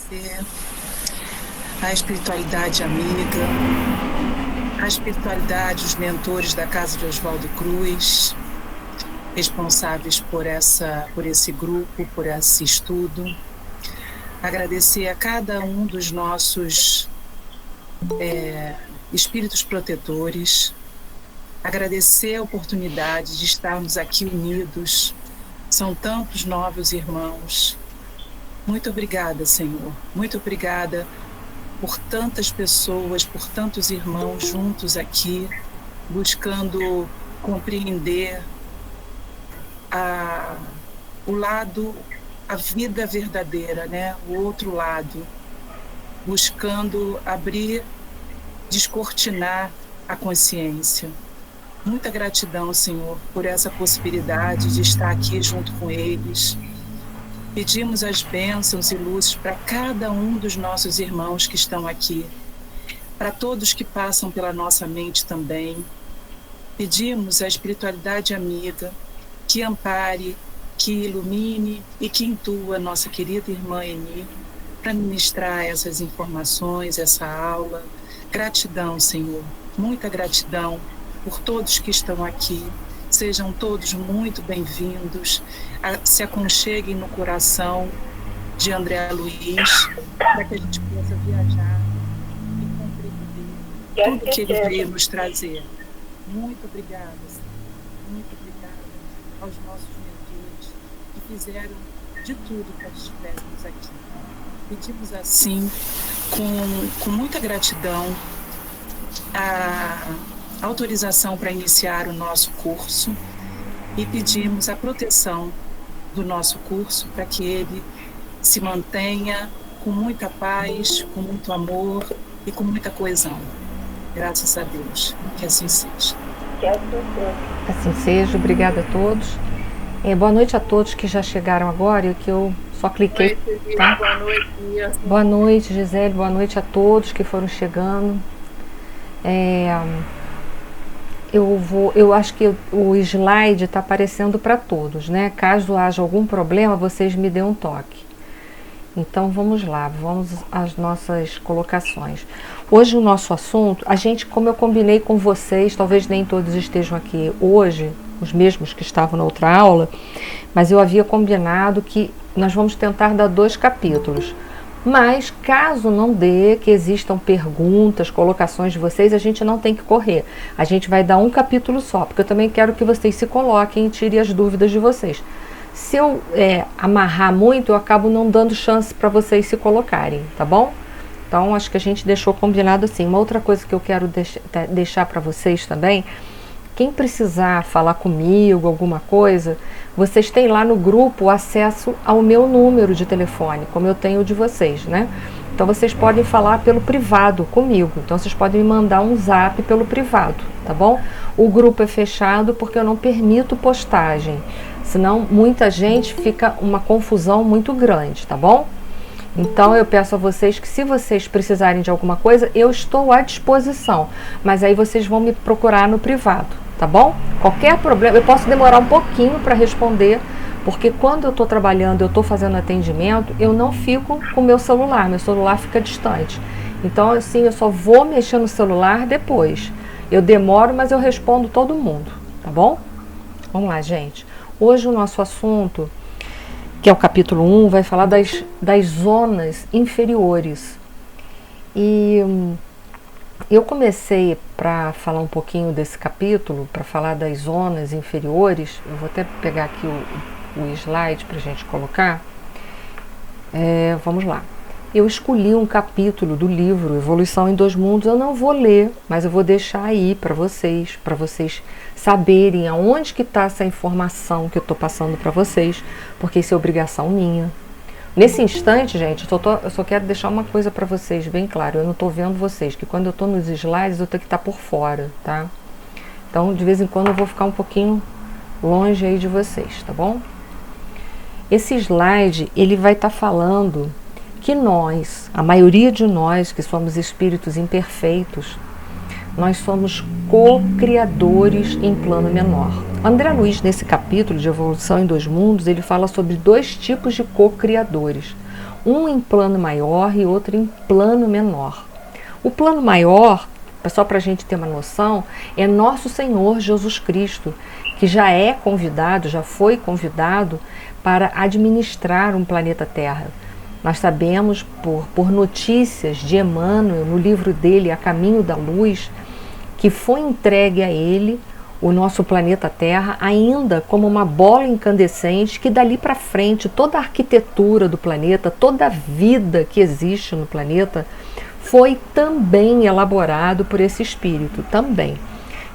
agradecer a espiritualidade amiga, a espiritualidade, os mentores da Casa de Oswaldo Cruz, responsáveis por esse grupo, por esse estudo. Agradecer a cada um dos nossos espíritos protetores, agradecer a oportunidade de estarmos aqui unidos. São tantos novos irmãos. Muito obrigada, Senhor. Muito obrigada por tantas pessoas, por tantos irmãos juntos aqui, buscando compreender o lado, a vida verdadeira, né? O outro lado, buscando abrir, descortinar a consciência. Muita gratidão, Senhor, por essa possibilidade de estar aqui junto com eles. Pedimos as bênçãos e luzes para cada um dos nossos irmãos que estão aqui, para todos que passam pela nossa mente também. Pedimos a espiritualidade amiga que ampare, que ilumine e que intua nossa querida irmã Eni para ministrar essas informações, essa aula. Gratidão, Senhor, muita gratidão por todos que estão aqui. Sejam todos muito bem-vindos. Se aconcheguem no coração de André Luiz, para que a gente possa viajar e compreender tudo que ele veio nos trazer. Muito obrigada, Senhor. Muito obrigada aos nossos mentores que fizeram de tudo para que estivéssemos aqui. Pedimos assim, com muita gratidão, a autorização para iniciar o nosso curso e pedimos a proteção do nosso curso para que ele se mantenha com muita paz, com muito amor e com muita coesão. Graças a Deus. Que assim seja. Assim seja. Obrigada a todos. Boa noite a todos que já chegaram agora e que eu só cliquei. Tá? Boa noite. Boa noite, Gisele. Boa noite a todos que foram chegando. Eu acho que o slide está aparecendo para todos, né? Caso haja algum problema, vocês me dêem um toque. Então vamos lá, vamos às nossas colocações. Hoje o nosso assunto, como eu combinei com vocês, talvez nem todos estejam aqui hoje, os mesmos que estavam na outra aula, mas eu havia combinado que nós vamos tentar dar 2 capítulos. Mas, caso não dê, que existam perguntas, colocações de vocês, a gente não tem que correr. A gente vai dar um capítulo só, porque eu também quero que vocês se coloquem e tirem as dúvidas de vocês. Se eu amarrar muito, eu acabo não dando chance para vocês se colocarem, tá bom? Então, acho que a gente deixou combinado assim. Uma outra coisa que eu quero deixar para vocês também, quem precisar falar comigo, alguma coisa, vocês têm lá no grupo acesso ao meu número de telefone, como eu tenho o de vocês, né? Então vocês podem falar pelo privado comigo. Então vocês podem me mandar um zap pelo privado, tá bom? O grupo é fechado porque eu não permito postagem. Senão muita gente fica uma confusão muito grande, tá bom? Então eu peço a vocês que se vocês precisarem de alguma coisa, eu estou à disposição. Mas aí vocês vão me procurar no privado, tá bom? Qualquer problema, eu posso demorar um pouquinho para responder, porque quando eu estou trabalhando, eu estou fazendo atendimento, eu não fico com o meu celular fica distante. Então assim, eu só vou mexer no celular depois. Eu demoro, mas eu respondo todo mundo, tá bom? Vamos lá, gente. Hoje o nosso assunto, que é o capítulo 1, vai falar das zonas inferiores. E eu comecei para falar um pouquinho desse capítulo, para falar das zonas inferiores. Eu vou até pegar aqui o slide para a gente colocar. Vamos lá. Eu escolhi um capítulo do livro Evolução em 2 Mundos. Eu não vou ler, mas eu vou deixar aí para vocês saberem aonde que está essa informação que eu estou passando para vocês, porque isso é obrigação minha. Nesse instante, gente, eu só quero deixar uma coisa para vocês bem claro. Eu não estou vendo vocês, que quando eu estou nos slides eu tenho que estar por fora, tá? Então, de vez em quando eu vou ficar um pouquinho longe aí de vocês, tá bom? Esse slide, ele vai estar falando que nós, a maioria de nós que somos espíritos imperfeitos, nós somos co-criadores em plano menor. André Luiz, nesse capítulo de Evolução em 2 Mundos, ele fala sobre 2 tipos de co-criadores. um em plano maior e outro em plano menor. O plano maior, só para a gente ter uma noção, é nosso Senhor Jesus Cristo, que já é convidado, já foi convidado para administrar um planeta Terra. Nós sabemos por notícias de Emmanuel, no livro dele, A Caminho da Luz, que foi entregue a ele o nosso planeta Terra ainda como uma bola incandescente, que dali para frente toda a arquitetura do planeta, toda a vida que existe no planeta foi também elaborado por esse Espírito, também.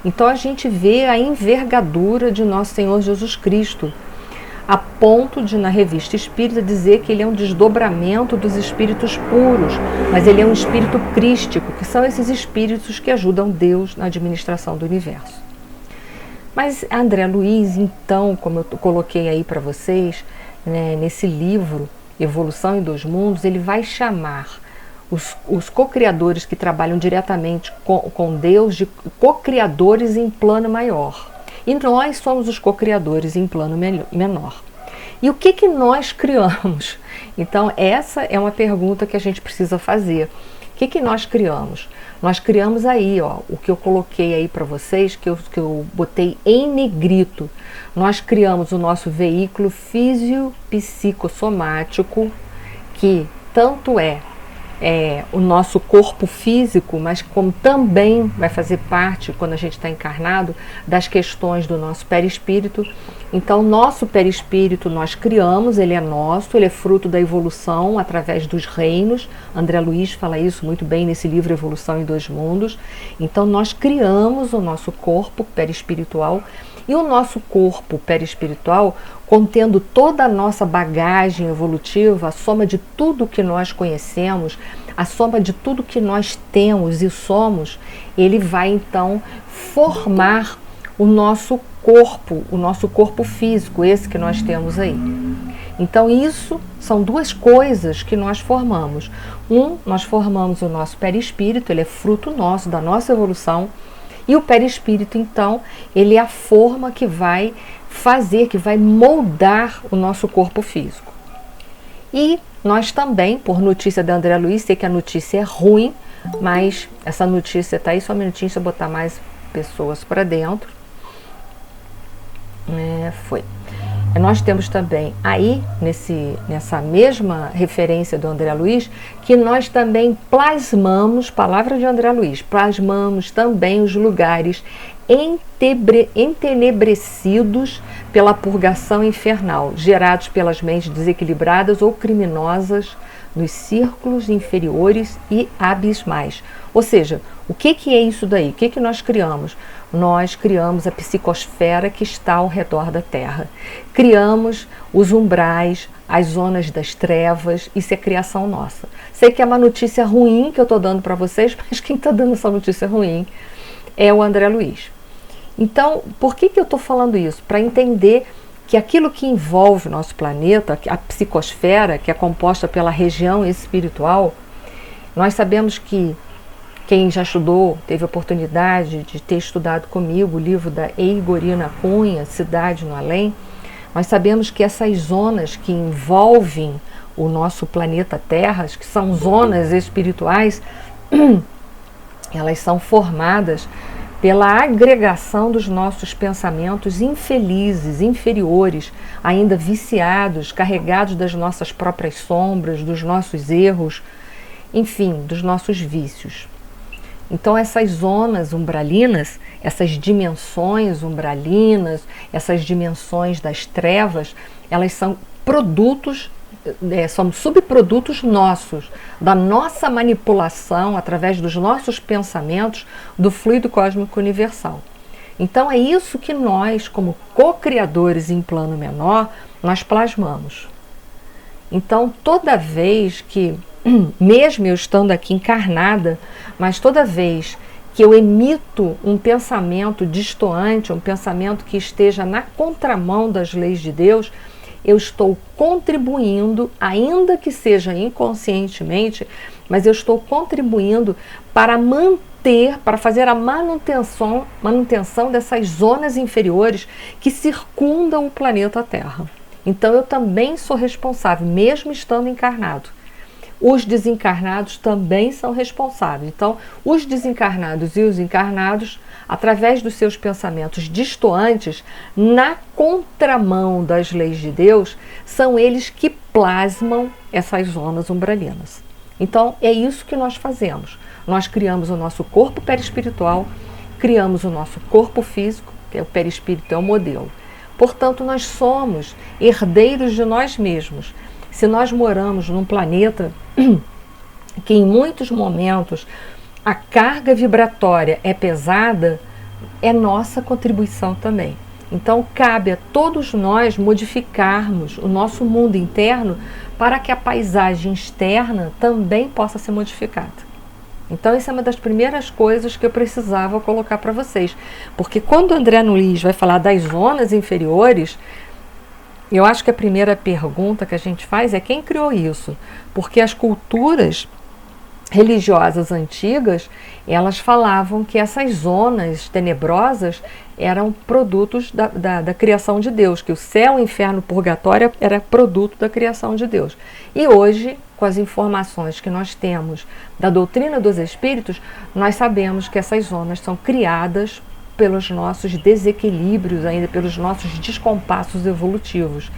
Então a gente vê a envergadura de nosso Senhor Jesus Cristo, a ponto de, na Revista Espírita, dizer que ele é um desdobramento dos espíritos puros, mas ele é um espírito crístico, que são esses espíritos que ajudam Deus na administração do universo. Mas André Luiz, então, como eu coloquei aí para vocês, né, nesse livro, Evolução em Dois Mundos, ele vai chamar os co-criadores que trabalham diretamente com Deus de co-criadores em plano maior. E nós somos os co-criadores em plano menor. E o que nós criamos? Então, essa é uma pergunta que a gente precisa fazer. O que nós criamos? Nós criamos aí, ó, o que eu coloquei aí para vocês, que eu botei em negrito. Nós criamos o nosso veículo físio-psicossomático, que tanto é o nosso corpo físico, mas como também vai fazer parte, quando a gente está encarnado, das questões do nosso perispírito. Então, nosso perispírito nós criamos, ele é nosso, ele é fruto da evolução através dos reinos. André Luiz fala isso muito bem nesse livro Evolução em Dois Mundos. Então, nós criamos o nosso corpo perispiritual, e o nosso corpo perispiritual, contendo toda a nossa bagagem evolutiva, a soma de tudo que nós conhecemos, a soma de tudo que nós temos e somos, ele vai então formar o nosso corpo físico, esse que nós temos aí. Então isso são duas coisas que nós formamos. Nós formamos o nosso perispírito, ele é fruto nosso, da nossa evolução. E o perispírito, então, ele é a forma que vai fazer, que vai moldar o nosso corpo físico. E nós também, por notícia da André Luiz, sei que a notícia é ruim, mas essa notícia está aí, só um minutinho, se eu botar mais pessoas para dentro. Foi. Nós temos também aí, nessa mesma referência do André Luiz, que nós também plasmamos, palavra de André Luiz, plasmamos também os lugares entenebrecidos pela purgação infernal, gerados pelas mentes desequilibradas ou criminosas nos círculos inferiores e abismais. Ou seja, o que é isso daí? O que nós criamos? Nós criamos a psicosfera que está ao redor da Terra. Criamos os umbrais, as zonas das trevas, isso é criação nossa. Sei que é uma notícia ruim que eu estou dando para vocês, mas quem está dando essa notícia ruim é o André Luiz. Então, por que eu estou falando isso? Para entender que aquilo que envolve o nosso planeta, a psicosfera, que é composta pela região espiritual, nós sabemos que quem já estudou, teve a oportunidade de ter estudado comigo o livro da Eigorina Cunha, Cidade no Além, nós sabemos que essas zonas que envolvem o nosso planeta Terra, que são zonas espirituais, elas são formadas pela agregação dos nossos pensamentos infelizes, inferiores, ainda viciados, carregados das nossas próprias sombras, dos nossos erros, enfim, dos nossos vícios. Então essas zonas umbralinas, essas dimensões umbralinas, essas dimensões das trevas, elas são produtos, são subprodutos nossos, da nossa manipulação através dos nossos pensamentos do fluido cósmico universal. Então é isso que nós, como co-criadores em plano menor, nós plasmamos. Então toda vez que, mesmo eu estando aqui encarnada, mas toda vez que eu emito um pensamento distoante, um pensamento que esteja na contramão das leis de Deus, eu estou contribuindo, ainda que seja inconscientemente, mas eu estou contribuindo para manter, para fazer a manutenção dessas zonas inferiores que circundam o planeta Terra. Então eu também sou responsável, mesmo estando encarnado. Os desencarnados também são responsáveis. Então, os desencarnados e os encarnados, através dos seus pensamentos distoantes, na contramão das leis de Deus, são eles que plasmam essas zonas umbralinas. Então, é isso que nós fazemos. Nós criamos o nosso corpo perispiritual, criamos o nosso corpo físico, que é o perispírito, é o modelo. Portanto, nós somos herdeiros de nós mesmos. Se nós moramos num planeta que em muitos momentos a carga vibratória é pesada, é nossa contribuição também. Então cabe a todos nós modificarmos o nosso mundo interno para que a paisagem externa também possa ser modificada. Então essa é uma das primeiras coisas que eu precisava colocar para vocês. Porque quando o André Luiz vai falar das zonas inferiores, eu acho que a primeira pergunta que a gente faz é quem criou isso? Porque as culturas religiosas antigas, elas falavam que essas zonas tenebrosas eram produtos da criação de Deus, que o céu, o inferno, o purgatório era produto da criação de Deus. E hoje, com as informações que nós temos da doutrina dos espíritos, nós sabemos que essas zonas são criadas pelos nossos desequilíbrios, ainda pelos nossos descompassos evolutivos,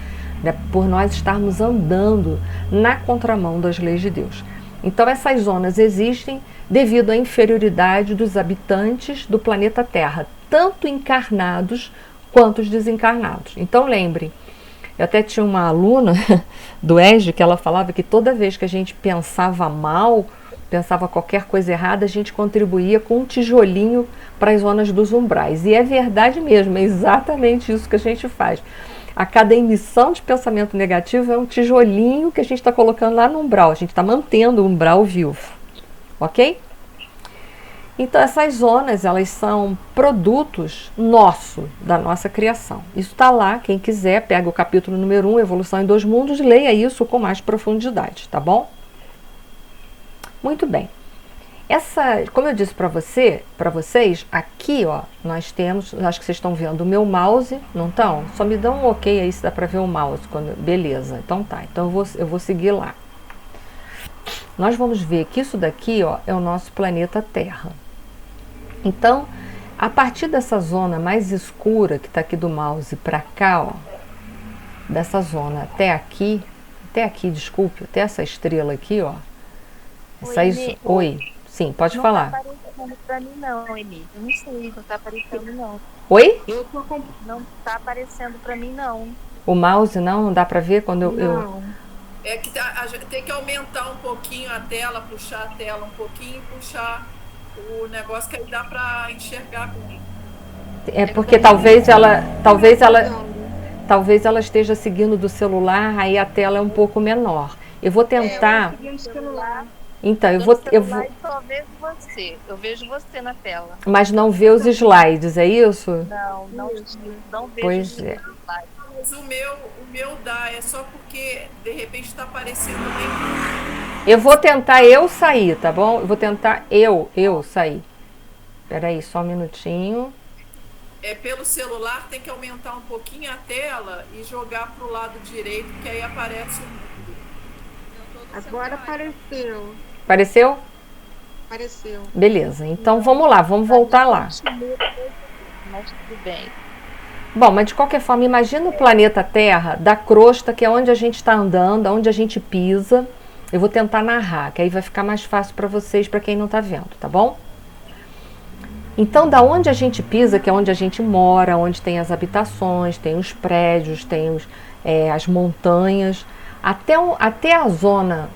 né? Por nós estarmos andando na contramão das leis de Deus. Então essas zonas existem devido à inferioridade dos habitantes do planeta Terra, tanto encarnados quanto os desencarnados. Então lembrem, eu até tinha uma aluna do ESG que ela falava que toda vez que a gente pensava mal, pensava qualquer coisa errada, a gente contribuía com um tijolinho para as zonas dos umbrais. E é verdade mesmo, é exatamente isso que a gente faz. A cada emissão de pensamento negativo é um tijolinho que a gente está colocando lá no umbral. A gente está mantendo o umbral vivo. Ok? Então essas zonas, elas são produtos da nossa criação. Isso está lá, quem quiser, pega o capítulo número 1, Evolução em Dois Mundos, leia isso com mais profundidade, tá bom? Muito bem. Como eu disse para vocês, aqui ó, nós temos, acho que vocês estão vendo o meu mouse, não estão? Só me dão um ok aí se dá para ver o mouse, beleza, então tá, então eu vou seguir lá. Nós vamos ver que isso daqui ó, é o nosso planeta Terra. Então, a partir dessa zona mais escura que está aqui do mouse para cá, ó, dessa zona até aqui, desculpe, até essa estrela aqui, ó. Oi. Sim, pode falar. Não tá aparecendo pra mim não, Emi. Eu não sei, não tá aparecendo não. Oi? Não tá aparecendo pra mim não. O mouse não dá pra ver quando Não. É que tem que aumentar um pouquinho a tela, puxar a tela um pouquinho e puxar o negócio que aí dá pra enxergar comigo. É porque talvez ela esteja seguindo do celular, aí a tela é um pouco menor. Eu vou tentar. Então, eu vou. Só vejo você. Eu vejo você na tela. Mas não vê os slides, é isso? Não vejo. Pois é. Mas o meu dá, é só porque de repente está aparecendo bem. Eu vou tentar eu sair, tá bom? Eu vou tentar eu sair. Peraí, só um minutinho. Pelo celular tem que aumentar um pouquinho a tela e jogar pro lado direito, que aí aparece o mundo. Agora apareceu. Apareceu? Apareceu. Beleza, então vamos lá, vamos voltar lá. Mas tudo bem. Bom, mas de qualquer forma, imagina o planeta Terra da crosta, que é onde a gente está andando, onde a gente pisa. Eu vou tentar narrar, que aí vai ficar mais fácil para vocês, para quem não está vendo, tá bom? Então, da onde a gente pisa, que é onde a gente mora, onde tem as habitações, tem os prédios, tem as montanhas, até a zona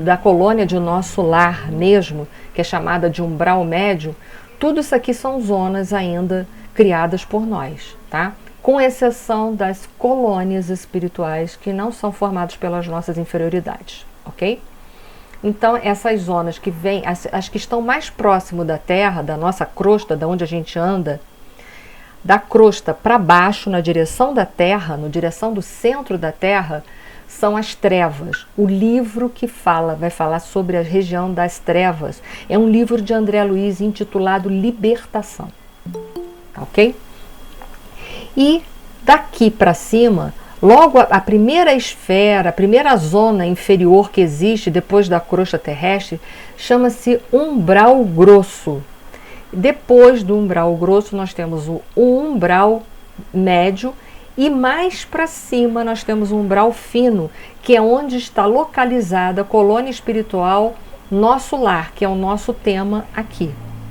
da colônia de nosso lar mesmo, que é chamada de umbral médio, tudo isso aqui são zonas ainda criadas por nós, tá? Com exceção das colônias espirituais que não são formadas pelas nossas inferioridades, ok? Então, essas zonas que vêm, as que estão mais próximo da Terra, da nossa crosta, da onde a gente anda, da crosta para baixo, na direção da Terra, na direção do centro da Terra, são as trevas. O livro que vai falar sobre a região das trevas é um livro de André Luiz intitulado Libertação, ok? E daqui para cima, Logo, a primeira esfera, a primeira zona inferior que existe depois da crosta terrestre, chama-se umbral grosso. Depois do umbral grosso, nós temos o umbral médio e mais para cima nós temos o umbral fino, que é onde está localizada a colônia espiritual, nosso lar, que é o nosso tema aqui.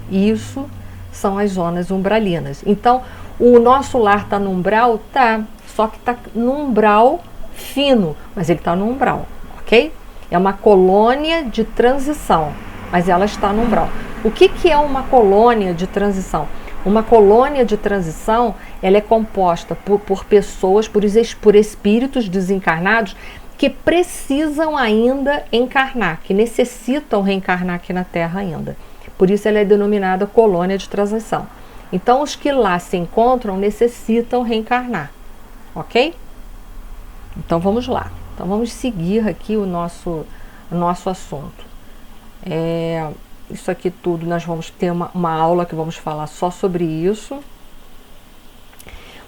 Isso são as zonas umbralinas. Então, o nosso lar está no umbral? Tá, só que está no umbral fino, mas ele está no umbral, ok? É uma colônia de transição, mas ela está no umbral. O que é uma colônia de transição? Uma colônia de transição, ela é composta por pessoas, por espíritos desencarnados que precisam ainda encarnar, que necessitam reencarnar aqui na Terra ainda. Por isso ela é denominada colônia de transição. Então os que lá se encontram necessitam reencarnar, ok? Então vamos lá. Então vamos seguir aqui o nosso assunto. Isso aqui tudo, nós vamos ter uma aula que vamos falar só sobre isso.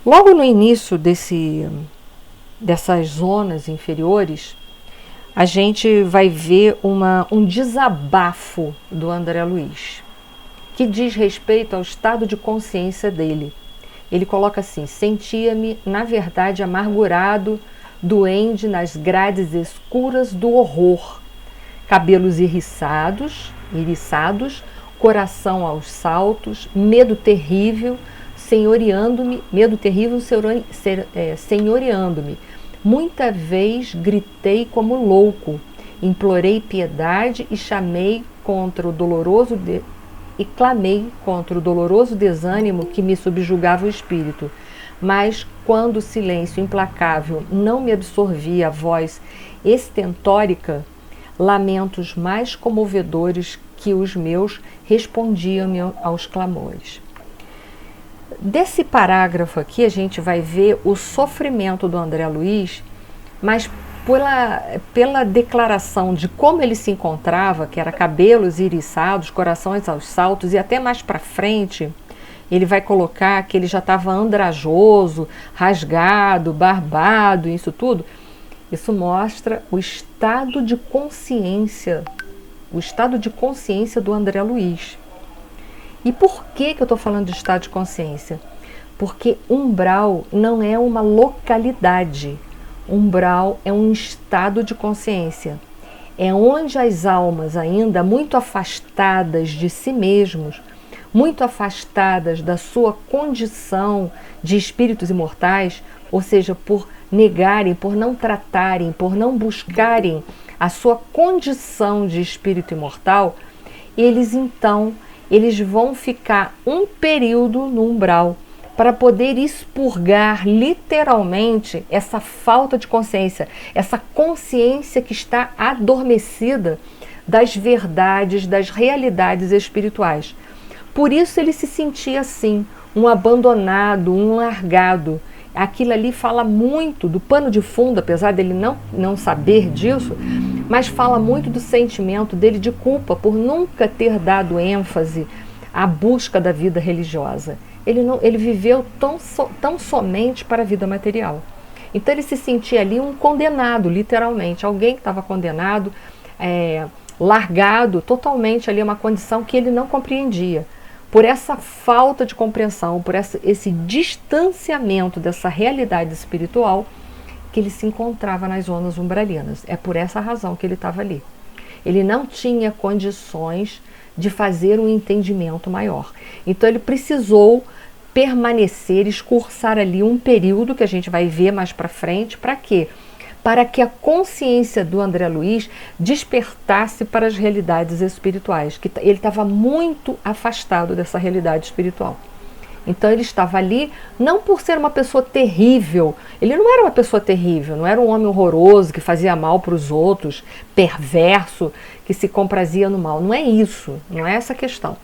Logo no início dessas zonas inferiores, a gente vai ver um desabafo do André Luiz, que diz respeito ao estado de consciência dele. Ele coloca assim: sentia-me, na verdade, amargurado, doente nas grades escuras do horror, cabelos eriçados, coração aos saltos, medo terrível senhoreando-me, senhoreando-me. Muita vez gritei como louco, implorei piedade e clamei contra o doloroso desânimo que me subjugava o espírito. Mas quando o silêncio implacável não me absorvia a voz estentórica, lamentos mais comovedores que os meus respondiam-me aos clamores. Desse parágrafo aqui a gente vai ver o sofrimento do André Luiz, mas pela declaração de como ele se encontrava, que era cabelos iriçados, corações aos saltos, e até mais para frente ele vai colocar que ele já estava andrajoso, rasgado, barbado, isso tudo. Isso mostra o estado de consciência do André Luiz. E por que eu estou falando de estado de consciência? Porque umbral não é uma localidade. Umbral é um estado de consciência. É onde as almas ainda muito afastadas de si mesmos, muito afastadas da sua condição de espíritos imortais, ou seja, por negarem, por não tratarem, por não buscarem a sua condição de espírito imortal, eles vão ficar um período no umbral para poder expurgar literalmente essa falta de consciência, essa consciência que está adormecida das verdades, das realidades espirituais. Por isso ele se sentia assim, um abandonado, um largado. Aquilo ali fala muito do pano de fundo, apesar dele não saber disso, mas fala muito do sentimento dele de culpa por nunca ter dado ênfase à busca da vida religiosa. Ele viveu tão somente para a vida material. Então ele se sentia ali um condenado, literalmente, alguém que estava condenado, largado totalmente ali, uma condição que ele não compreendia. Por essa falta de compreensão, por esse distanciamento dessa realidade espiritual, que ele se encontrava nas zonas umbralinas. É por essa razão que ele estava ali. Ele não tinha condições de fazer um entendimento maior. Então ele precisou permanecer, escursar ali um período que a gente vai ver mais para frente. Para quê? Para que a consciência do André Luiz despertasse para as realidades espirituais, que ele estava muito afastado dessa realidade espiritual. Então ele estava ali não por ser uma pessoa terrível, ele não era uma pessoa terrível, não era um homem horroroso que fazia mal para os outros, perverso, que se comprazia no mal. Não é isso, não é essa a questão.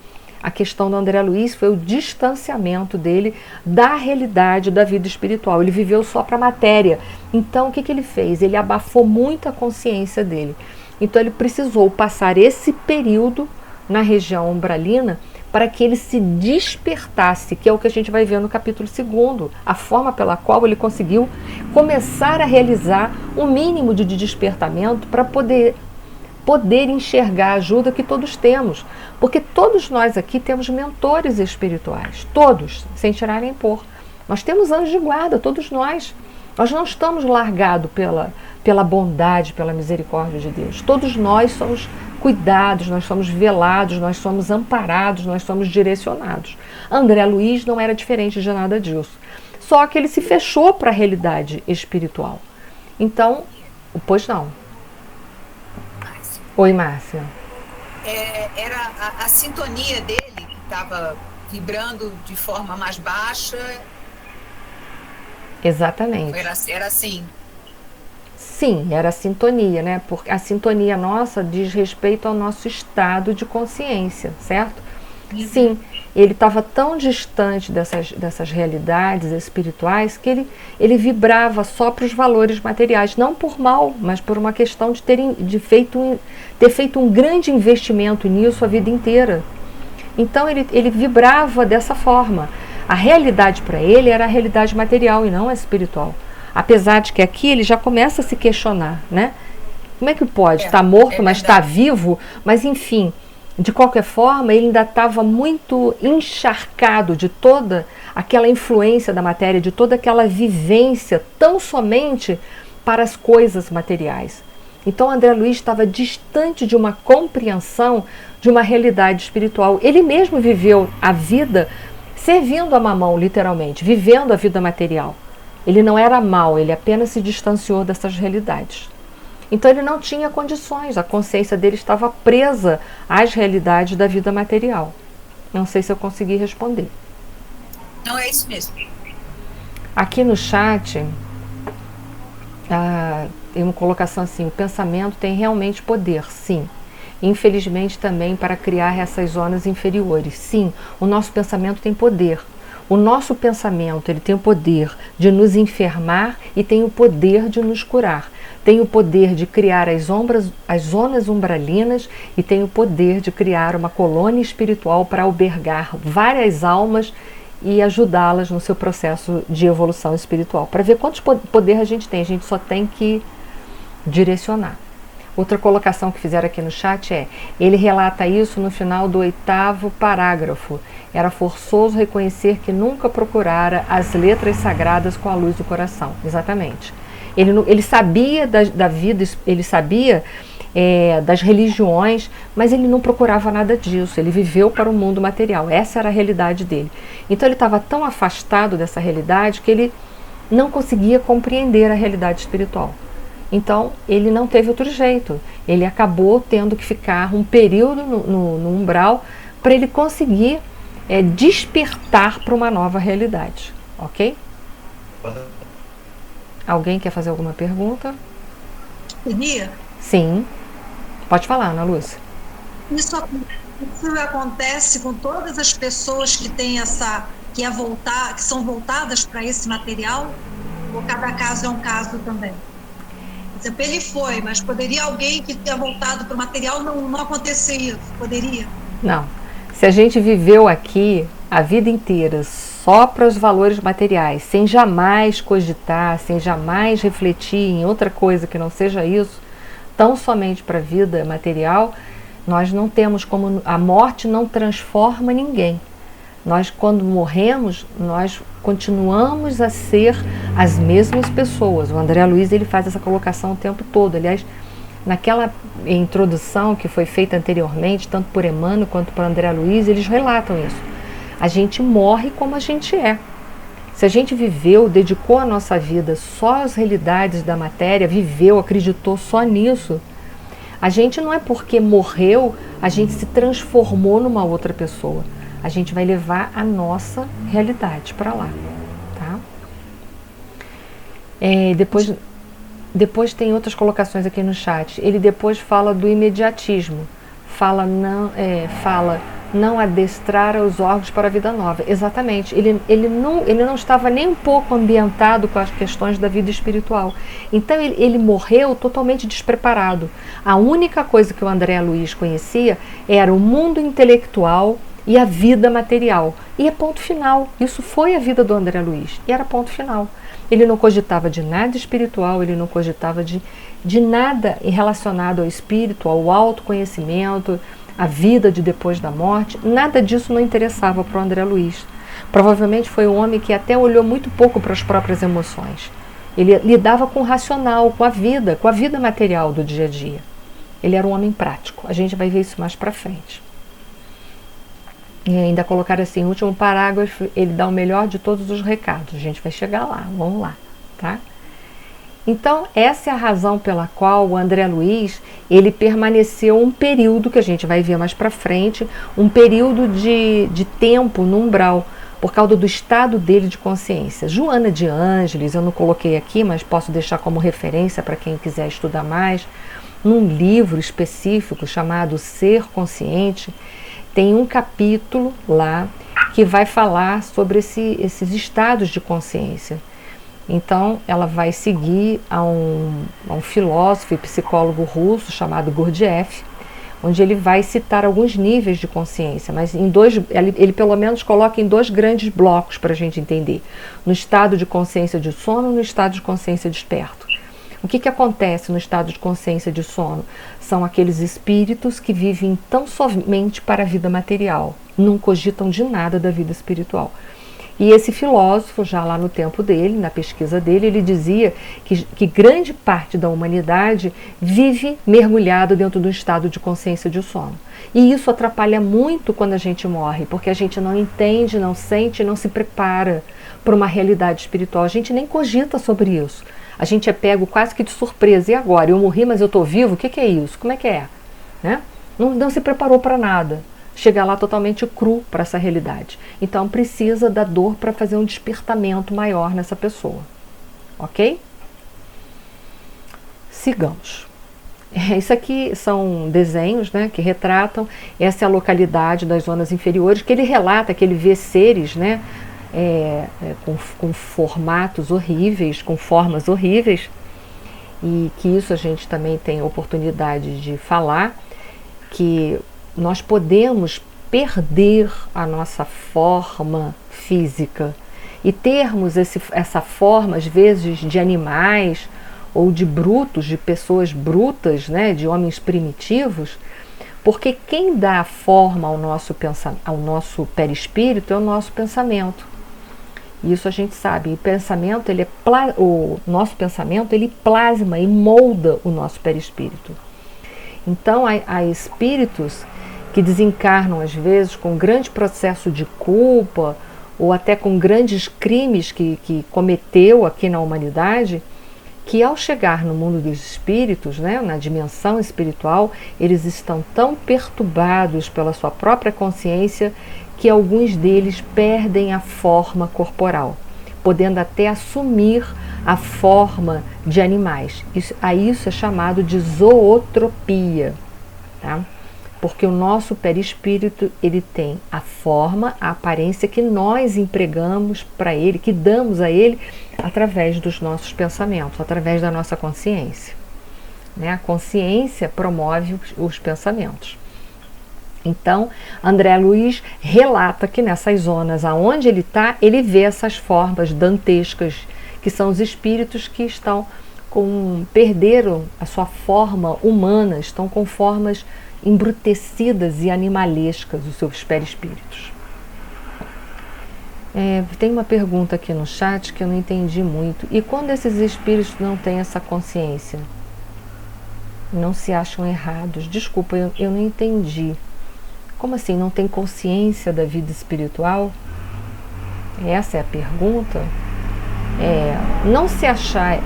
A questão do André Luiz foi o distanciamento dele da realidade da vida espiritual. Ele viveu só para a matéria. Então o que ele fez? Ele abafou muito a consciência dele. Então ele precisou passar esse período na região umbralina para que ele se despertasse, que é o que a gente vai ver no capítulo 2, a forma pela qual ele conseguiu começar a realizar um mínimo de despertamento para poder enxergar a ajuda que todos temos. Porque todos nós aqui temos mentores espirituais, todos, sem tirar nem pôr. Nós temos anjos de guarda, todos nós. Nós não estamos largados pela bondade, pela misericórdia de Deus. Todos nós somos cuidados, nós somos velados, nós somos amparados, nós somos direcionados. André Luiz não era diferente de nada disso. Só que ele se fechou para a realidade espiritual. Então, pois não. Oi, Márcia. Era a sintonia dele que estava vibrando de forma mais baixa. Exatamente. Era assim. Sim, era a sintonia, né? Porque a sintonia nossa diz respeito ao nosso estado de consciência, certo? Uhum. Sim, ele estava tão distante dessas realidades espirituais que ele vibrava só para os valores materiais, não por mal, mas por uma questão de ter feito um grande investimento nisso a vida inteira. Então ele vibrava dessa forma. A realidade para ele era a realidade material e não a espiritual. Apesar de que aqui ele já começa a se questionar, né? Como é que pode? Está morto, mas está vivo? Mas enfim, de qualquer forma, ele ainda estava muito encharcado de toda aquela influência da matéria, de toda aquela vivência tão somente para as coisas materiais. Então André Luiz estava distante de uma compreensão de uma realidade espiritual. Ele mesmo viveu a vida servindo a mamão, literalmente, vivendo a vida material. Ele não era mau, ele apenas se distanciou dessas realidades. Então ele não tinha condições, a consciência dele estava presa às realidades da vida material. Não sei se eu consegui responder. Não, é isso mesmo. Aqui no chat, tem uma colocação assim: o pensamento tem realmente poder, sim. Infelizmente também para criar essas zonas inferiores. Sim, o nosso pensamento tem poder. O nosso pensamento, ele tem o poder de nos enfermar e tem o poder de nos curar. Tem o poder de criar as zonas umbralinas e tem o poder de criar uma colônia espiritual para albergar várias almas e ajudá-las no seu processo de evolução espiritual. Para ver quantos poder a gente tem só tem que direcionar. Outra colocação que fizeram aqui no chat ele relata isso no final do 8º parágrafo. Era forçoso reconhecer que nunca procurara as letras sagradas com a luz do coração. Exatamente. Ele sabia da vida, ele sabia das religiões, mas ele não procurava nada disso. Ele viveu para o mundo material. Essa era a realidade dele. Então ele estava tão afastado dessa realidade que ele não conseguia compreender a realidade espiritual. Então, ele não teve outro jeito. Ele acabou tendo que ficar um período no umbral para ele conseguir despertar para uma nova realidade. Ok? Alguém quer fazer alguma pergunta? Enia? Sim. Pode falar, Ana Lúcia. Isso acontece com todas as pessoas que têm que são voltadas para esse material? Ou cada caso é um caso também? Por exemplo, ele foi, mas poderia alguém que tenha voltado para o material não acontecer isso? Poderia? Não. Se a gente viveu aqui a vida inteira só para os valores materiais, sem jamais cogitar, sem jamais refletir em outra coisa que não seja isso, tão somente para a vida material, nós não temos como... A morte não transforma ninguém. Nós, quando morremos, nós continuamos a ser as mesmas pessoas. O André Luiz, ele faz essa colocação o tempo todo. Aliás, naquela introdução que foi feita anteriormente, tanto por Emmanuel quanto por André Luiz, eles relatam isso. A gente morre como a gente é. Se a gente viveu, dedicou a nossa vida só às realidades da matéria, viveu, acreditou só nisso, a gente não é porque morreu, a gente se transformou numa outra pessoa. A gente vai levar a nossa realidade para lá, tá? Depois tem outras colocações aqui no chat. Ele depois fala do imediatismo. Fala não adestrar os órgãos para a vida nova. Exatamente. Ele não estava nem um pouco ambientado com as questões da vida espiritual. Então ele morreu totalmente despreparado. A única coisa que o André Luiz conhecia era o mundo intelectual, e a vida material. E é ponto final. Isso foi a vida do André Luiz. E era ponto final. Ele não cogitava de nada espiritual, ele não cogitava de nada relacionado ao espírito, ao autoconhecimento, à vida de depois da morte. Nada disso não interessava para o André Luiz. Provavelmente foi um homem que até olhou muito pouco para as próprias emoções. Ele lidava com o racional, com a vida material do dia a dia. Ele era um homem prático. A gente vai ver isso mais para frente. E ainda colocar assim, o último parágrafo, ele dá o melhor de todos os recados. A gente vai chegar lá, vamos lá, tá? Então, essa é a razão pela qual o André Luiz, ele permaneceu um período, que a gente vai ver mais para frente, um período de tempo no umbral, por causa do estado dele de consciência. Joana de Ângeles, eu não coloquei aqui, mas posso deixar como referência para quem quiser estudar mais, num livro específico chamado Ser Consciente, tem um capítulo lá que vai falar sobre esses estados de consciência. Então, ela vai seguir a um filósofo e psicólogo russo chamado Gurdjieff, onde ele vai citar alguns níveis de consciência, mas ele pelo menos coloca em 2 grandes blocos para a gente entender. No estado de consciência de sono e no estado de consciência desperto. O que acontece no estado de consciência de sono? São aqueles espíritos que vivem tão somente para a vida material, não cogitam de nada da vida espiritual. E esse filósofo, já lá no tempo dele, na pesquisa dele, ele dizia que grande parte da humanidade vive mergulhado dentro do estado de consciência de sono. E isso atrapalha muito quando a gente morre, porque a gente não entende, não sente, não se prepara para uma realidade espiritual. A gente nem cogita sobre isso. A gente é pego quase que de surpresa. E agora? Eu morri, mas eu estou vivo? O que é isso? Como é que é? Né? Não se preparou para nada. Chegar lá totalmente cru para essa realidade. Então precisa da dor para fazer um despertamento maior nessa pessoa. Ok? Sigamos. Isso aqui são desenhos, né, que retratam, essa é a localidade das zonas inferiores, que ele relata que ele vê seres, né, com formatos horríveis, com formas horríveis, e que isso a gente também tem oportunidade de falar, que nós podemos perder a nossa forma física e termos essa forma, às vezes, de animais ou de brutos, de pessoas brutas, né, de homens primitivos, porque quem dá forma ao nosso perispírito é o nosso pensamento. Isso a gente sabe. O nosso pensamento ele plasma e molda o nosso perispírito. Então há espíritos que desencarnam às vezes com um grande processo de culpa ou até com grandes crimes que cometeu aqui na humanidade, que ao chegar no mundo dos espíritos, né, na dimensão espiritual, eles estão tão perturbados pela sua própria consciência que alguns deles perdem a forma corporal, podendo até assumir a forma de animais. Isso é chamado de zootropia, tá? Porque o nosso perispírito ele tem a forma, a aparência que nós empregamos para ele, que damos a ele através dos nossos pensamentos, através da nossa consciência. Né? A consciência promove os pensamentos. Então, André Luiz relata que nessas zonas aonde ele está, ele vê essas formas dantescas, que são os espíritos que perderam a sua forma humana, estão com formas embrutecidas e animalescas, os seus perispíritos. Tem uma pergunta aqui no chat que eu não entendi muito. E quando esses espíritos não têm essa consciência? Não se acham errados? Desculpa, eu não entendi. Como assim, não tem consciência da vida espiritual? Essa é a pergunta? Não se achar,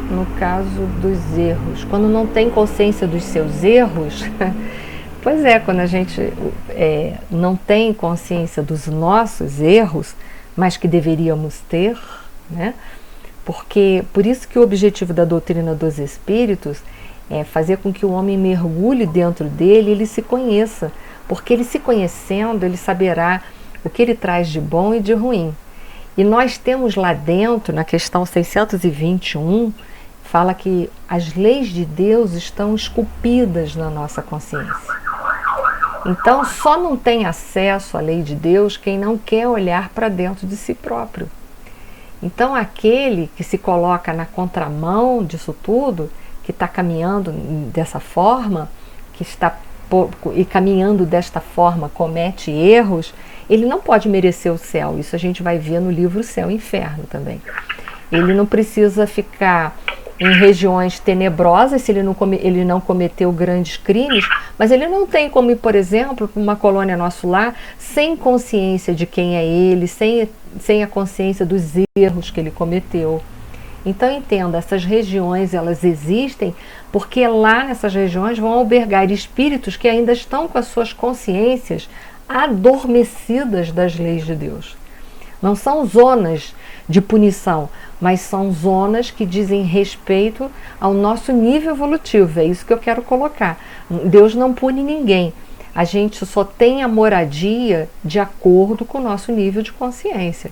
no caso dos erros, quando não tem consciência dos seus erros, pois quando a gente não tem consciência dos nossos erros, mas que deveríamos ter, né? Por isso que o objetivo da doutrina dos espíritos é fazer com que o homem mergulhe dentro dele e ele se conheça, porque ele se conhecendo, ele saberá o que ele traz de bom e de ruim. E nós temos lá dentro, na questão 621, fala que as leis de Deus estão esculpidas na nossa consciência. Então, só não tem acesso à lei de Deus quem não quer olhar para dentro de si próprio. Então, aquele que se coloca na contramão disso tudo, que está caminhando dessa forma, que está e caminhando desta forma comete erros, ele não pode merecer o céu. Isso a gente vai ver no livro Céu e Inferno também. Ele não precisa ficar em regiões tenebrosas se ele não cometeu grandes crimes, mas ele não tem como ir, por exemplo, para uma colônia Nosso Lar sem consciência de quem é ele, sem a consciência dos erros que ele cometeu. Então entenda, essas regiões elas existem porque lá nessas regiões vão albergar espíritos que ainda estão com as suas consciências adormecidas das leis de Deus. Não são zonas de punição, mas são zonas que dizem respeito ao nosso nível evolutivo. É isso que eu quero colocar. Deus não pune ninguém. A gente só tem a moradia de acordo com o nosso nível de consciência.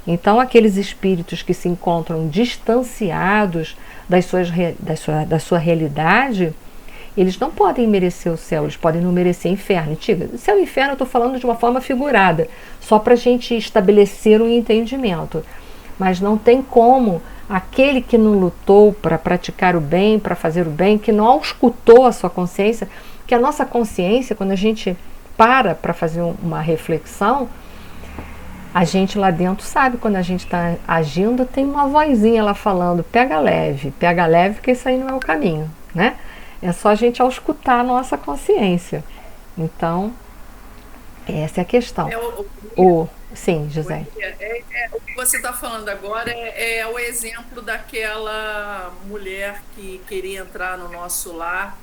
Então, aqueles espíritos que se encontram distanciados da sua realidade, eles não podem merecer o céu, eles podem não merecer o inferno. Céu e inferno eu estou falando de uma forma figurada, só para a gente estabelecer um entendimento. Mas não tem como aquele que não lutou para praticar o bem, para fazer o bem, que não auscultou a sua consciência, que a nossa consciência, quando a gente para fazer uma reflexão, a gente lá dentro sabe quando a gente está agindo, tem uma vozinha lá falando, pega leve, porque isso aí não é o caminho, né? É só a gente auscultar a nossa consciência. Então, essa é a questão. Sim, José. O que você está falando agora é o exemplo daquela mulher que queria entrar no Nosso Lar,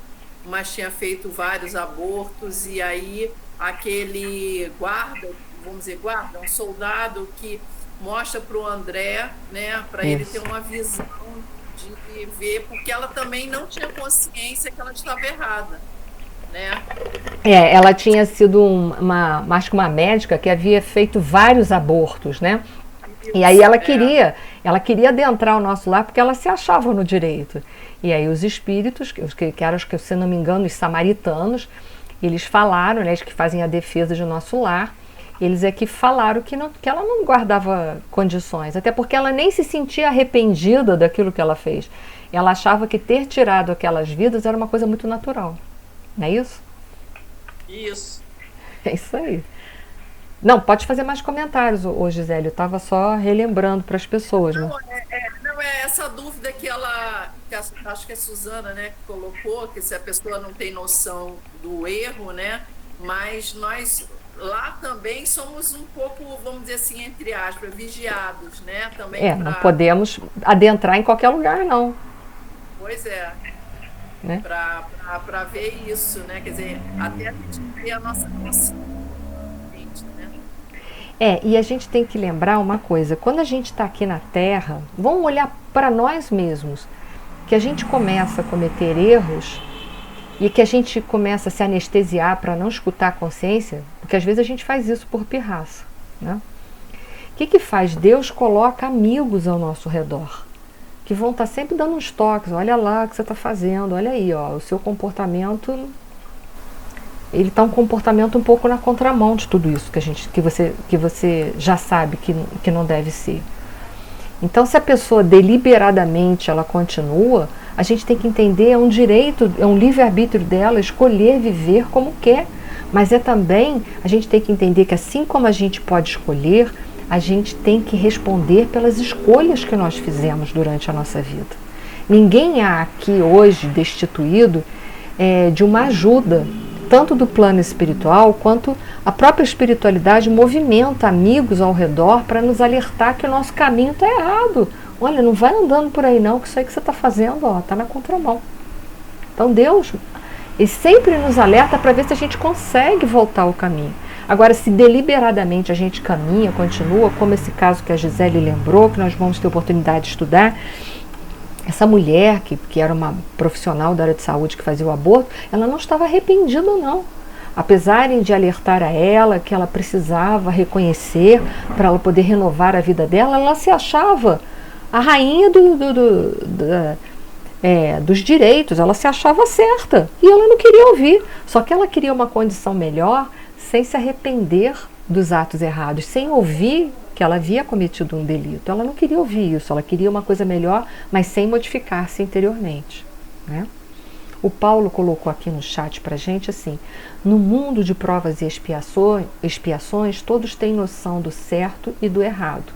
mas tinha feito vários abortos, e aí aquele guarda, vamos dizer, um soldado que mostra para o André, né, para ele ter uma visão de ver, porque ela também não tinha consciência que ela estava errada, né? Ela tinha sido acho que uma médica que havia feito vários abortos, né? E aí ela queria adentrar o Nosso Lar porque ela se achava no direito. E aí os espíritos, que eram, se não me engano, os samaritanos, eles falaram, né, que fazem a defesa de Nosso Lar, eles é que falaram que ela não guardava condições, até porque ela nem se sentia arrependida daquilo que ela fez. Ela achava que ter tirado aquelas vidas era uma coisa muito natural. Não é isso? Isso. É isso aí. Não, pode fazer mais comentários, Gisele. Eu estava só relembrando para as pessoas. Não, é essa dúvida que acho que é a Suzana, né, que colocou, que se a pessoa não tem noção do erro, né, mas nós lá também somos um pouco, vamos dizer assim, entre aspas, vigiados, né? Também não podemos adentrar em qualquer lugar, não. Pois é. Né? Para ver isso, né? Quer dizer, até a gente ver a nossa consciência, né? E a gente tem que lembrar uma coisa, quando a gente está aqui na Terra, vamos olhar para nós mesmos, que a gente começa a cometer erros e que a gente começa a se anestesiar para não escutar a consciência, porque às vezes a gente faz isso por pirraça, né? O que faz? Deus coloca amigos ao nosso redor, que vão estar sempre dando uns toques, olha lá o que você está fazendo, olha aí, ó, o seu comportamento, ele está um comportamento um pouco na contramão de tudo isso que você já sabe que não deve ser. Então, se a pessoa deliberadamente ela continua, a gente tem que entender, é um direito, é um livre-arbítrio dela escolher viver como quer, mas também, a gente tem que entender que assim como a gente pode escolher, a gente tem que responder pelas escolhas que nós fizemos durante a nossa vida. Ninguém há aqui hoje destituído de uma ajuda, tanto do plano espiritual, quanto a própria espiritualidade movimenta amigos ao redor para nos alertar que o nosso caminho está errado. Olha, não vai andando por aí não, que isso aí que você está fazendo está na contramão. Então Deus, ele sempre nos alerta para ver se a gente consegue voltar ao caminho. Agora, se deliberadamente a gente caminha, continua, como esse caso que a Gisele lembrou, que nós vamos ter oportunidade de estudar, essa mulher, que era uma profissional da área de saúde que fazia o aborto, ela não estava arrependida não. Apesar de alertar a ela que ela precisava reconhecer para ela poder renovar a vida dela, ela se achava a rainha dos direitos, ela se achava certa e ela não queria ouvir. Só que ela queria uma condição melhor sem se arrepender dos atos errados, sem ouvir que ela havia cometido um delito. Ela não queria ouvir isso, ela queria uma coisa melhor, mas sem modificar-se interiormente, né? O Paulo colocou aqui no chat pra gente assim: no mundo de provas e expiações, todos têm noção do certo e do errado.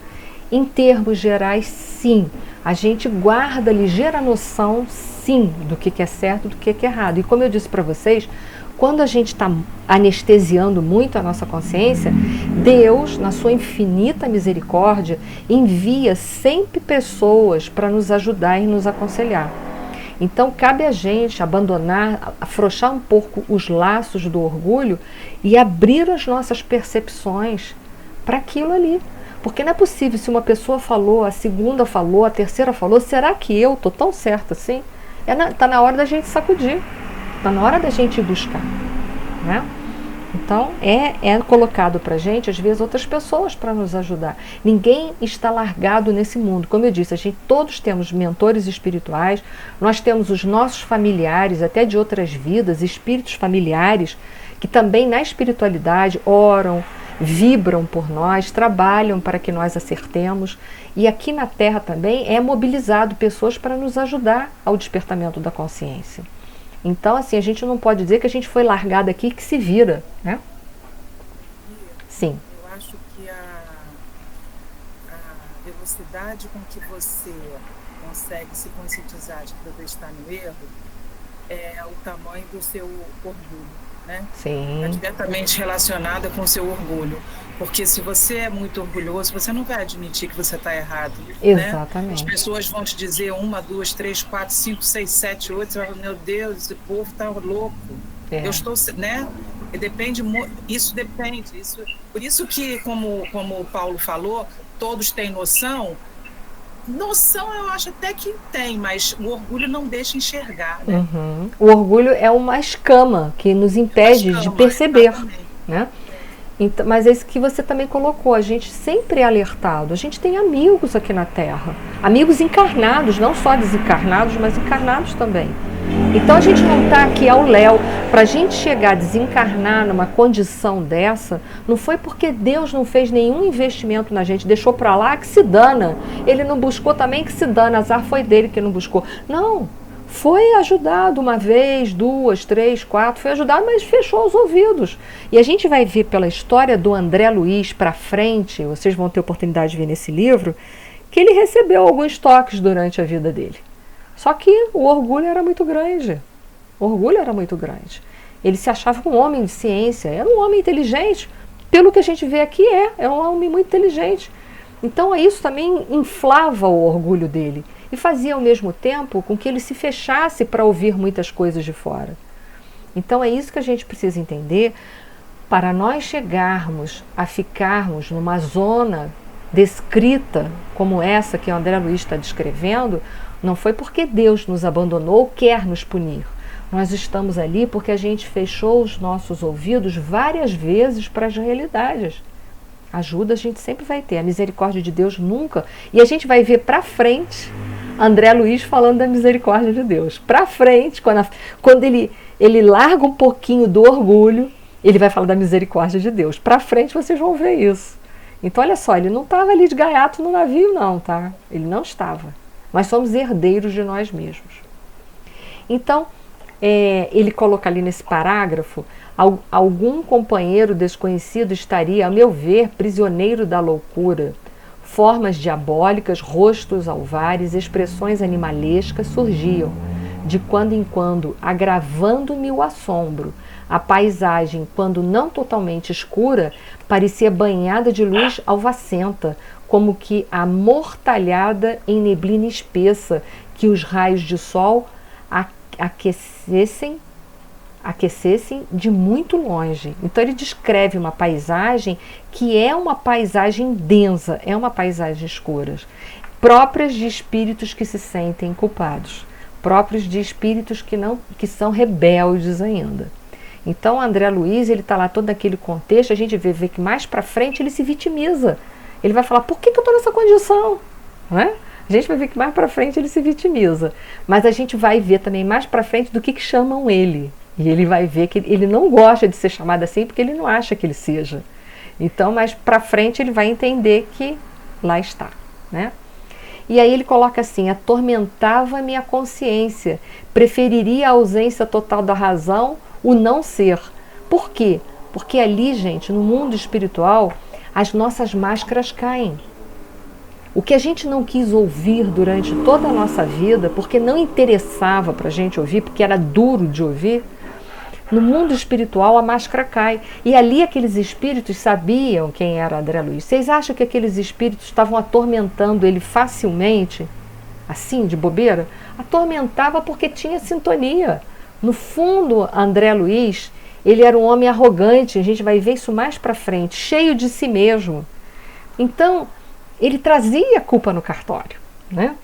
Em termos gerais, sim, a gente guarda ligeira noção, sim, do que é certo e do que é errado. E como eu disse para vocês, quando a gente está anestesiando muito a nossa consciência, Deus, na sua infinita misericórdia, envia sempre pessoas para nos ajudar e nos aconselhar. Então, cabe a gente abandonar, afrouxar um pouco os laços do orgulho e abrir as nossas percepções para aquilo ali. Porque não é possível, se uma pessoa falou, a segunda falou, a terceira falou, será que eu estou tão certa assim? Está na hora da gente sacudir, está na hora da gente ir buscar, né? Então, é colocado para a gente, às vezes, outras pessoas para nos ajudar. Ninguém está largado nesse mundo. Como eu disse, todos temos mentores espirituais, nós temos os nossos familiares, até de outras vidas, espíritos familiares, que também na espiritualidade oram, vibram por nós, trabalham para que nós acertemos. E aqui na Terra também é mobilizado pessoas para nos ajudar ao despertamento da consciência. Então, assim, a gente não pode dizer que a gente foi largado aqui e que se vira, né? Sim. Eu acho que a velocidade com que você consegue se conscientizar de que você está no erro é o tamanho do seu orgulho, né? Sim. Está diretamente relacionada com o seu orgulho. Porque se você é muito orgulhoso, você não vai admitir que você está errado. Exatamente. Né? As pessoas vão te dizer 1, 2, 3, 4, 5, 6, 7, 8. Você vai falar, meu Deus, esse povo está louco. Eu estou, né? E isso depende. Por isso que, como o Paulo falou, todos têm noção. Noção eu acho até que tem, mas o orgulho não deixa enxergar. Né? Uhum. O orgulho é uma escama que nos impede de perceber. Né? Então, mas é isso que você também colocou, a gente sempre é alertado, a gente tem amigos aqui na Terra, amigos encarnados, não só desencarnados, mas encarnados também. Então a gente não está aqui ao léu. Para a gente chegar a desencarnar numa condição dessa, não foi porque Deus não fez nenhum investimento na gente, deixou para lá que se dana, ele não buscou também que se dana, azar foi dele que não buscou. Não, foi ajudado uma vez, 2, 3, 4, foi ajudado, mas fechou os ouvidos. E a gente vai ver pela história do André Luiz para frente, vocês vão ter oportunidade de ver nesse livro, que ele recebeu alguns toques durante a vida dele. Só que o orgulho era muito grande. O orgulho era muito grande. Ele se achava um homem de ciência, era um homem inteligente. Pelo que a gente vê aqui, é um homem muito inteligente. Então isso também inflava o orgulho dele. E fazia ao mesmo tempo com que ele se fechasse para ouvir muitas coisas de fora. Então é isso que a gente precisa entender para nós chegarmos a ficarmos numa zona descrita como essa que o André Luiz está descrevendo, não foi porque Deus nos abandonou ou quer nos punir. Nós estamos ali porque a gente fechou os nossos ouvidos várias vezes para as realidades. Ajuda a gente sempre vai ter, a misericórdia de Deus nunca. E a gente vai ver para frente André Luiz falando da misericórdia de Deus. Para frente, quando ele larga um pouquinho do orgulho, ele vai falar da misericórdia de Deus. Para frente vocês vão ver isso. Então olha só, ele não estava ali de gaiato no navio não, tá? Ele não estava. Nós somos herdeiros de nós mesmos. Então, ele coloca ali nesse parágrafo, algum companheiro desconhecido estaria, a meu ver, prisioneiro da loucura. Formas diabólicas, rostos alvares, expressões animalescas surgiam, de quando em quando, agravando-me o assombro. A paisagem, quando não totalmente escura, parecia banhada de luz alvacenta, como que amortalhada em neblina espessa, que os raios de sol aquecessem de muito longe. Então ele descreve uma paisagem que é uma paisagem densa, é uma paisagem escura, próprias de espíritos que se sentem culpados, próprios de espíritos que são rebeldes ainda. Então André Luiz, ele está lá todo naquele contexto, a gente vê que mais para frente ele se vitimiza. Ele vai falar, por que eu estou nessa condição? Não é? A A gente vai ver que mais para frente ele se vitimiza, mas a gente vai ver também mais para frente do que chamam ele. E ele vai ver que ele não gosta de ser chamado assim porque ele não acha que ele seja. Então, mais para frente ele vai entender que lá está, né? E aí ele coloca assim: atormentava-me a consciência, preferiria a ausência total da razão, o não ser. Por quê? Porque ali, gente, no mundo espiritual, as nossas máscaras caem. O que a gente não quis ouvir durante toda a nossa vida, porque não interessava para a gente ouvir, porque era duro de ouvir, no mundo espiritual a máscara cai. E ali aqueles espíritos sabiam quem era André Luiz. Vocês acham que aqueles espíritos estavam atormentando ele facilmente, assim, de bobeira? Atormentava porque tinha sintonia. No fundo, André Luiz, ele era um homem arrogante, a gente vai ver isso mais para frente, cheio de si mesmo. Então, ele trazia a culpa no cartório, né?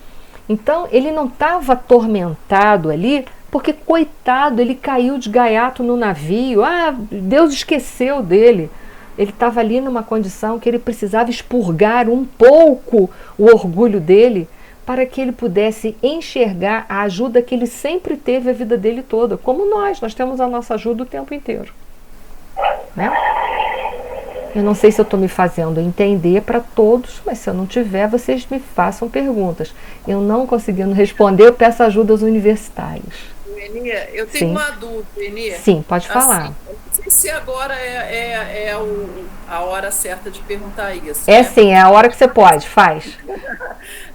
Então, ele não estava atormentado ali, porque, coitado, ele caiu de gaiato no navio. Ah, Deus esqueceu dele. Ele estava ali numa condição que ele precisava expurgar um pouco o orgulho dele para que ele pudesse enxergar a ajuda que ele sempre teve a vida dele toda. Como nós temos a nossa ajuda o tempo inteiro, né? Eu não sei se eu estou me fazendo entender para todos, mas se eu não tiver, vocês me façam perguntas. Eu não conseguindo responder, eu peço ajuda aos universitários. Enia, eu tenho uma dúvida, Enia. Sim, pode falar. Assim, eu não sei se agora é a hora certa de perguntar isso. É, né? Sim, é a hora que você pode, faz.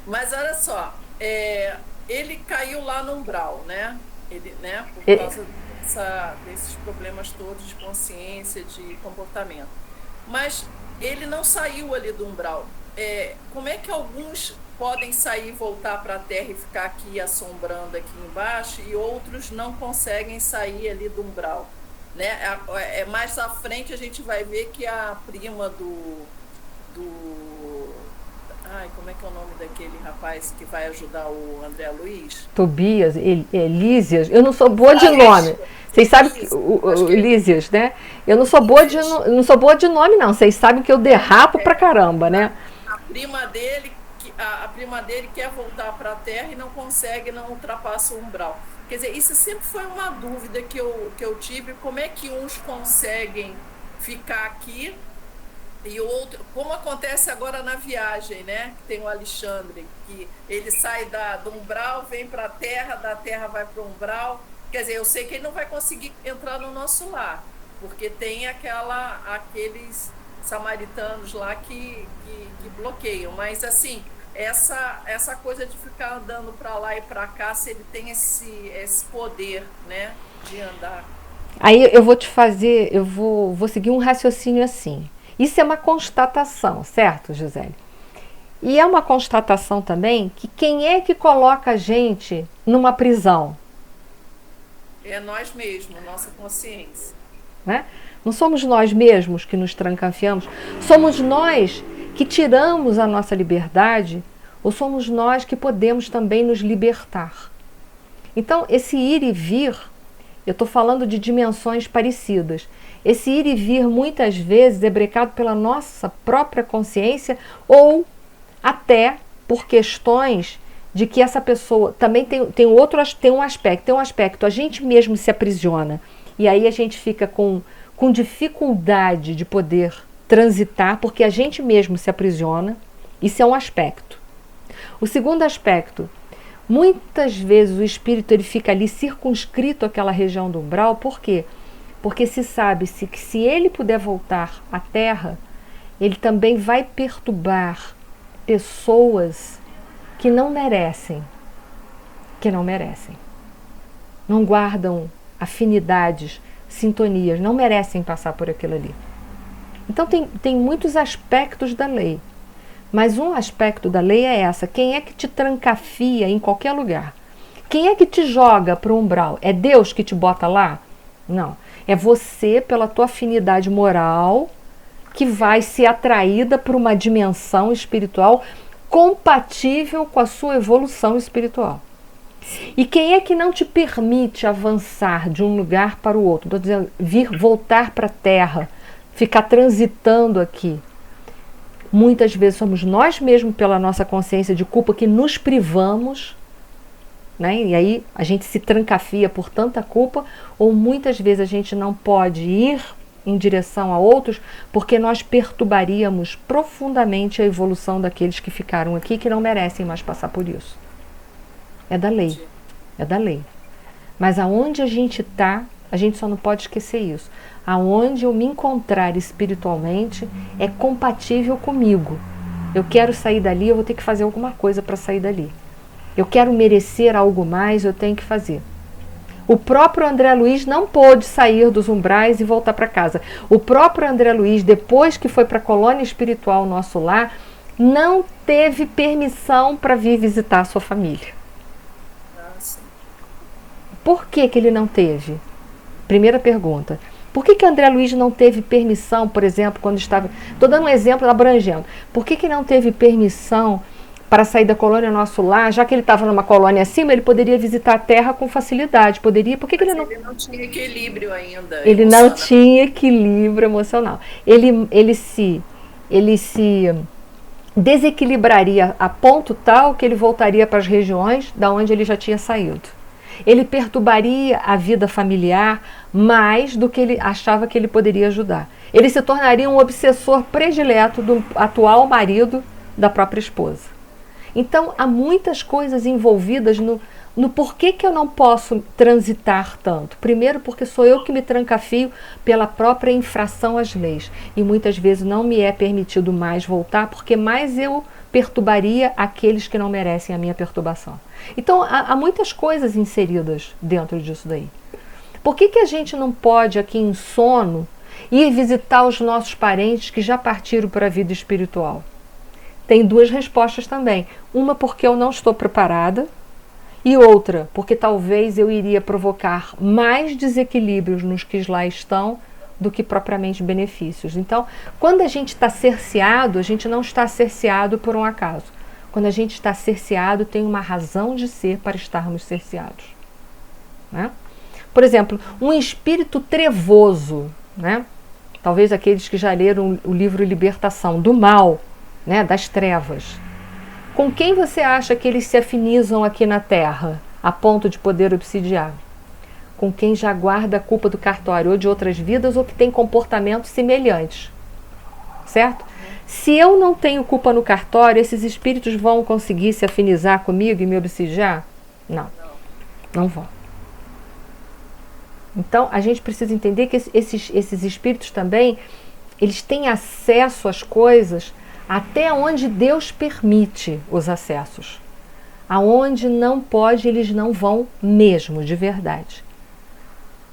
Mas olha só, ele caiu lá no umbral, né? Ele, né, por causa desses problemas todos de consciência, de comportamento. Mas ele não saiu ali do umbral. Como é que alguns podem sair e voltar para a Terra e ficar aqui assombrando aqui embaixo e outros não conseguem sair ali do umbral, né? Mais à frente a gente vai ver que a prima ai, como é que é o nome daquele rapaz que vai ajudar o André Luiz? Tobias, Elísias, eu não sou boa de nome. Vocês sabem que o Elísias, né? Eu não sou boa de nome, não. Vocês sabem que eu derrapo pra caramba, né? A prima dele quer voltar para a Terra e não consegue, não ultrapassa o umbral. Quer dizer, isso sempre foi uma dúvida que eu tive. Como é que uns conseguem ficar aqui e outro, como acontece agora na viagem, né? Tem o Alexandre, que ele sai do umbral, vem para a Terra, da Terra vai para o umbral. Quer dizer, eu sei que ele não vai conseguir entrar no nosso lar, porque tem aqueles samaritanos lá que bloqueiam. Mas, assim, essa coisa de ficar andando para lá e para cá, se ele tem esse poder, né, de andar. Aí eu vou vou seguir um raciocínio assim. Isso é uma constatação, certo, Gisele? E é uma constatação também que quem é que coloca a gente numa prisão? É nós mesmos, nossa consciência. Né? Não somos nós mesmos que nos trancafiamos, somos nós que tiramos a nossa liberdade, ou somos nós que podemos também nos libertar. Então, esse ir e vir, eu estou falando de dimensões parecidas. Esse ir e vir, muitas vezes, é brecado pela nossa própria consciência ou até por questões de que essa pessoa também tem um aspecto, a gente mesmo se aprisiona. E aí a gente fica com dificuldade de poder transitar, porque a gente mesmo se aprisiona. Isso é um aspecto. O segundo aspecto, muitas vezes o espírito ele fica ali circunscrito àquela região do umbral. Por quê? Porque se sabe que se ele puder voltar à Terra, ele também vai perturbar pessoas que não merecem, não guardam afinidades, sintonias, não merecem passar por aquilo ali. Então tem muitos aspectos da lei, mas um aspecto da lei é essa: quem é que te trancafia em qualquer lugar? Quem é que te joga para o umbral? É Deus que te bota lá? Não, é você, pela tua afinidade moral, que vai ser atraída por uma dimensão espiritual compatível com a sua evolução espiritual. E quem é que não te permite avançar de um lugar para o outro? Estou dizendo, voltar para a Terra, ficar transitando aqui. Muitas vezes somos nós mesmos, pela nossa consciência de culpa, que nos privamos, né? E aí a gente se trancafia por tanta culpa, ou muitas vezes a gente não pode ir em direção a outros porque nós perturbaríamos profundamente a evolução daqueles que ficaram aqui, que não merecem mais passar por isso. É da lei, é da lei. Mas aonde a gente está, a gente só não pode esquecer isso. Aonde eu me encontrar espiritualmente é compatível comigo. Eu quero sair dali, eu vou ter que fazer alguma coisa para sair dali. Eu quero merecer algo mais, eu tenho que fazer. O próprio André Luiz não pôde sair dos umbrais e voltar para casa. O próprio André Luiz, depois que foi para a colônia espiritual Nosso Lar, não teve permissão para vir visitar a sua família. Por que ele não teve? Primeira pergunta. Por que André Luiz não teve permissão, por exemplo, quando estava... Estou dando um exemplo abrangendo. Por que não teve permissão para sair da colônia Nosso Lar? Já que ele estava numa colônia acima, ele poderia visitar a Terra com facilidade. Poderia? Por que ele não... Ele não tinha equilíbrio ainda. Ele não tinha equilíbrio emocional. Ele se desequilibraria a ponto tal que ele voltaria para as regiões da onde ele já tinha saído. Ele perturbaria a vida familiar mais do que ele achava que ele poderia ajudar. Ele se tornaria um obsessor predileto do atual marido da própria esposa. Então, há muitas coisas envolvidas no porquê que eu não posso transitar tanto. Primeiro, porque sou eu que me trancafio pela própria infração às leis. E muitas vezes não me é permitido mais voltar, porque mais eu perturbaria aqueles que não merecem a minha perturbação. Então, há muitas coisas inseridas dentro disso daí. Por que a gente não pode, aqui em sono, ir visitar os nossos parentes que já partiram para a vida espiritual? Tem duas respostas também. Uma, porque eu não estou preparada, e outra, porque talvez eu iria provocar mais desequilíbrios nos que lá estão do que propriamente benefícios. Então, quando a gente está cerceado, a gente não está cerceado por um acaso. Quando a gente está cerceado, tem uma razão de ser para estarmos cerceados. Né? Por exemplo, um espírito trevoso, né? Talvez aqueles que já leram o livro Libertação, do mal, né? Das trevas. Com quem você acha que eles se afinizam aqui na Terra, a ponto de poder obsidiar? Com quem já guarda a culpa do cartório ou de outras vidas ou que tem comportamentos semelhantes. Certo? Se eu não tenho culpa no cartório, esses espíritos vão conseguir se afinizar comigo e me obsidiar? Não. Não vão. Então, a gente precisa entender que esses espíritos também, eles têm acesso às coisas até onde Deus permite os acessos. Aonde não pode, eles não vão mesmo, de verdade.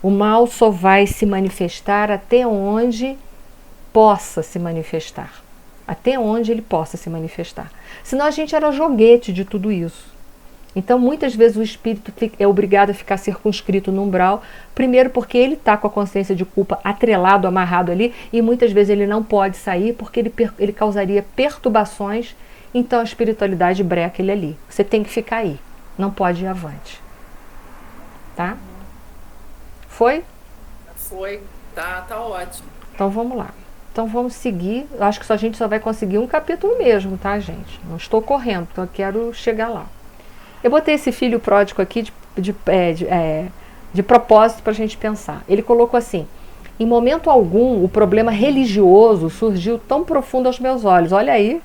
O mal só vai se manifestar até onde possa se manifestar. Até onde ele possa se manifestar. Senão a gente era joguete de tudo isso. Então, muitas vezes o espírito é obrigado a ficar circunscrito no umbral, primeiro porque ele está com a consciência de culpa atrelado, amarrado ali, e muitas vezes ele não pode sair porque ele causaria perturbações, então a espiritualidade breca ele ali. Você tem que ficar aí, não pode ir avante. Tá? Foi? Foi, tá ótimo. Então vamos lá. Então vamos seguir. Eu acho que a gente só vai conseguir um capítulo mesmo, tá, gente? Não estou correndo, então eu quero chegar lá. Eu botei esse filho pródigo aqui de propósito para a gente pensar. Ele colocou assim: em momento algum o problema religioso surgiu tão profundo aos meus olhos. Olha aí.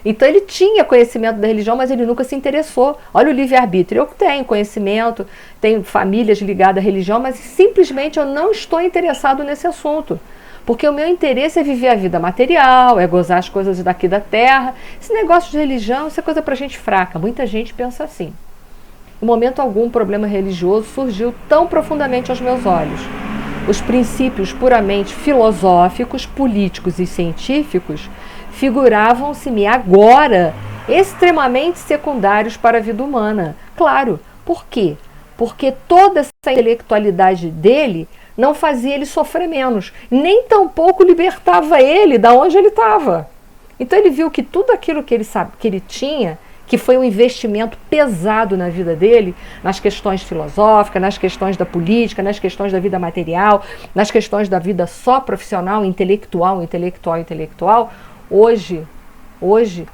Então ele tinha conhecimento da religião, mas ele nunca se interessou. Olha o livre-arbítrio. Eu tenho conhecimento, tenho famílias ligadas à religião, mas simplesmente eu não estou interessado nesse assunto. Porque o meu interesse é viver a vida material, é gozar as coisas daqui da terra. Esse negócio de religião, isso é coisa pra gente fraca. Muita gente pensa assim. Em momento algum, o problema religioso surgiu tão profundamente aos meus olhos. Os princípios puramente filosóficos, políticos e científicos figuravam-se-me agora extremamente secundários para a vida humana. Claro, por quê? Porque toda essa intelectualidade dele não fazia ele sofrer menos, nem tampouco libertava ele da onde ele estava. Então ele viu que tudo aquilo que ele tinha, que foi um investimento pesado na vida dele, nas questões filosóficas, nas questões da política, nas questões da vida material, nas questões da vida só profissional, intelectual, hoje hoje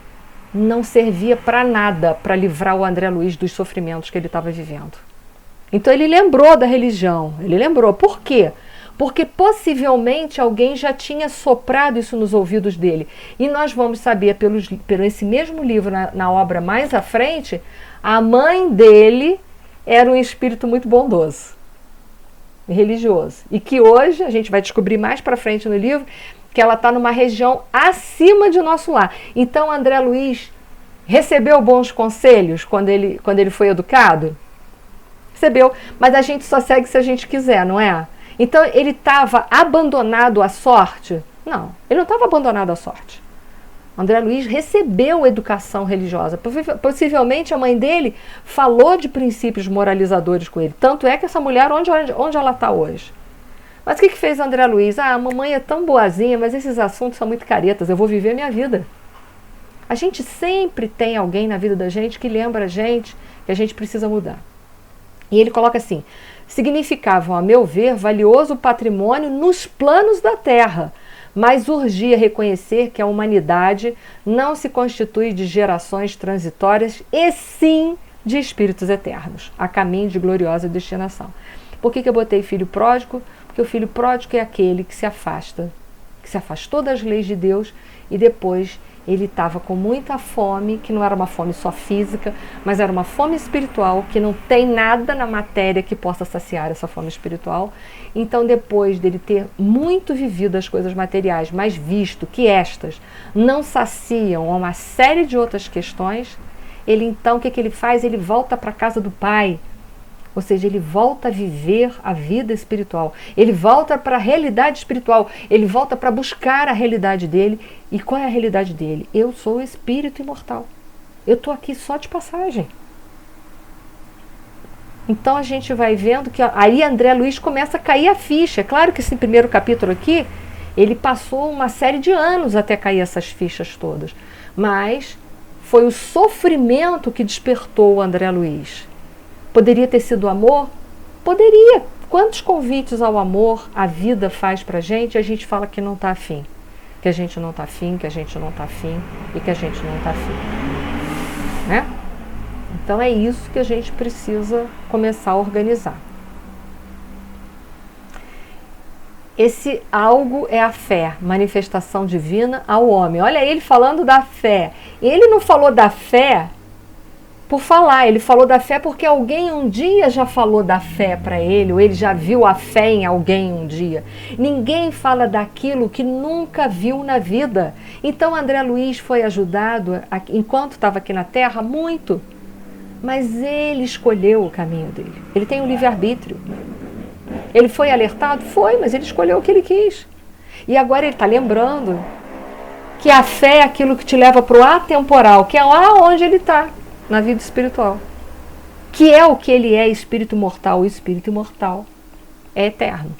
não servia para nada para livrar o André Luiz dos sofrimentos que ele estava vivendo. Então ele lembrou da religião, ele lembrou. Por quê? Porque possivelmente alguém já tinha soprado isso nos ouvidos dele. E nós vamos saber, pelo esse mesmo livro, na obra mais à frente, a mãe dele era um espírito muito bondoso e religioso. E que hoje, a gente vai descobrir mais para frente no livro, que ela está numa região acima de nosso lar. Então André Luiz recebeu bons conselhos quando ele foi educado? Recebeu, mas a gente só segue se a gente quiser, não é? Então ele estava abandonado à sorte? Não, ele não estava abandonado à sorte. André Luiz recebeu educação religiosa. Possivelmente a mãe dele falou de princípios moralizadores com ele. Tanto é que essa mulher, onde ela está hoje? Mas o que fez André Luiz? Ah, a mamãe é tão boazinha, mas esses assuntos são muito caretas, eu vou viver minha vida. A gente sempre tem alguém na vida da gente que lembra a gente que a gente precisa mudar. E ele coloca assim: significavam, a meu ver, valioso patrimônio nos planos da terra, mas urgia reconhecer que a humanidade não se constitui de gerações transitórias, e sim de espíritos eternos, a caminho de gloriosa destinação. Por que eu botei filho pródigo? Porque o filho pródigo é aquele que se afastou das leis de Deus e depois ele estava com muita fome, que não era uma fome só física, mas era uma fome espiritual, que não tem nada na matéria que possa saciar essa fome espiritual. Então, depois dele ter muito vivido as coisas materiais, mas visto que estas não saciam uma série de outras questões, ele então, o que ele faz? Ele volta para a casa do Pai. Ou seja, ele volta a viver a vida espiritual. Ele volta para a realidade espiritual. Ele volta para buscar a realidade dele. E qual é a realidade dele? Eu sou o espírito imortal. Eu estou aqui só de passagem. Então a gente vai vendo que aí André Luiz começa a cair a ficha. É claro que esse primeiro capítulo aqui, ele passou uma série de anos até cair essas fichas todas. Mas foi o sofrimento que despertou o André Luiz. Poderia ter sido amor? Poderia. Quantos convites ao amor a vida faz pra gente e a gente fala que não está afim? Que a gente não está afim, que a gente não está afim e que a gente não está afim. Né? Então é isso que a gente precisa começar a organizar. Esse algo é a fé, manifestação divina ao homem. Olha ele falando da fé. Ele não falou da fé por falar, ele falou da fé porque alguém um dia já falou da fé para ele, ou ele já viu a fé em alguém um dia. Ninguém fala daquilo que nunca viu na vida. Então André Luiz foi ajudado, enquanto estava aqui na Terra, muito. Mas ele escolheu o caminho dele. Ele tem um livre-arbítrio. Ele foi alertado? Foi, mas ele escolheu o que ele quis. E agora ele está lembrando que a fé é aquilo que te leva para o atemporal, que é lá onde ele está. Na vida espiritual, que é o que ele é, espírito mortal. O espírito imortal é eterno.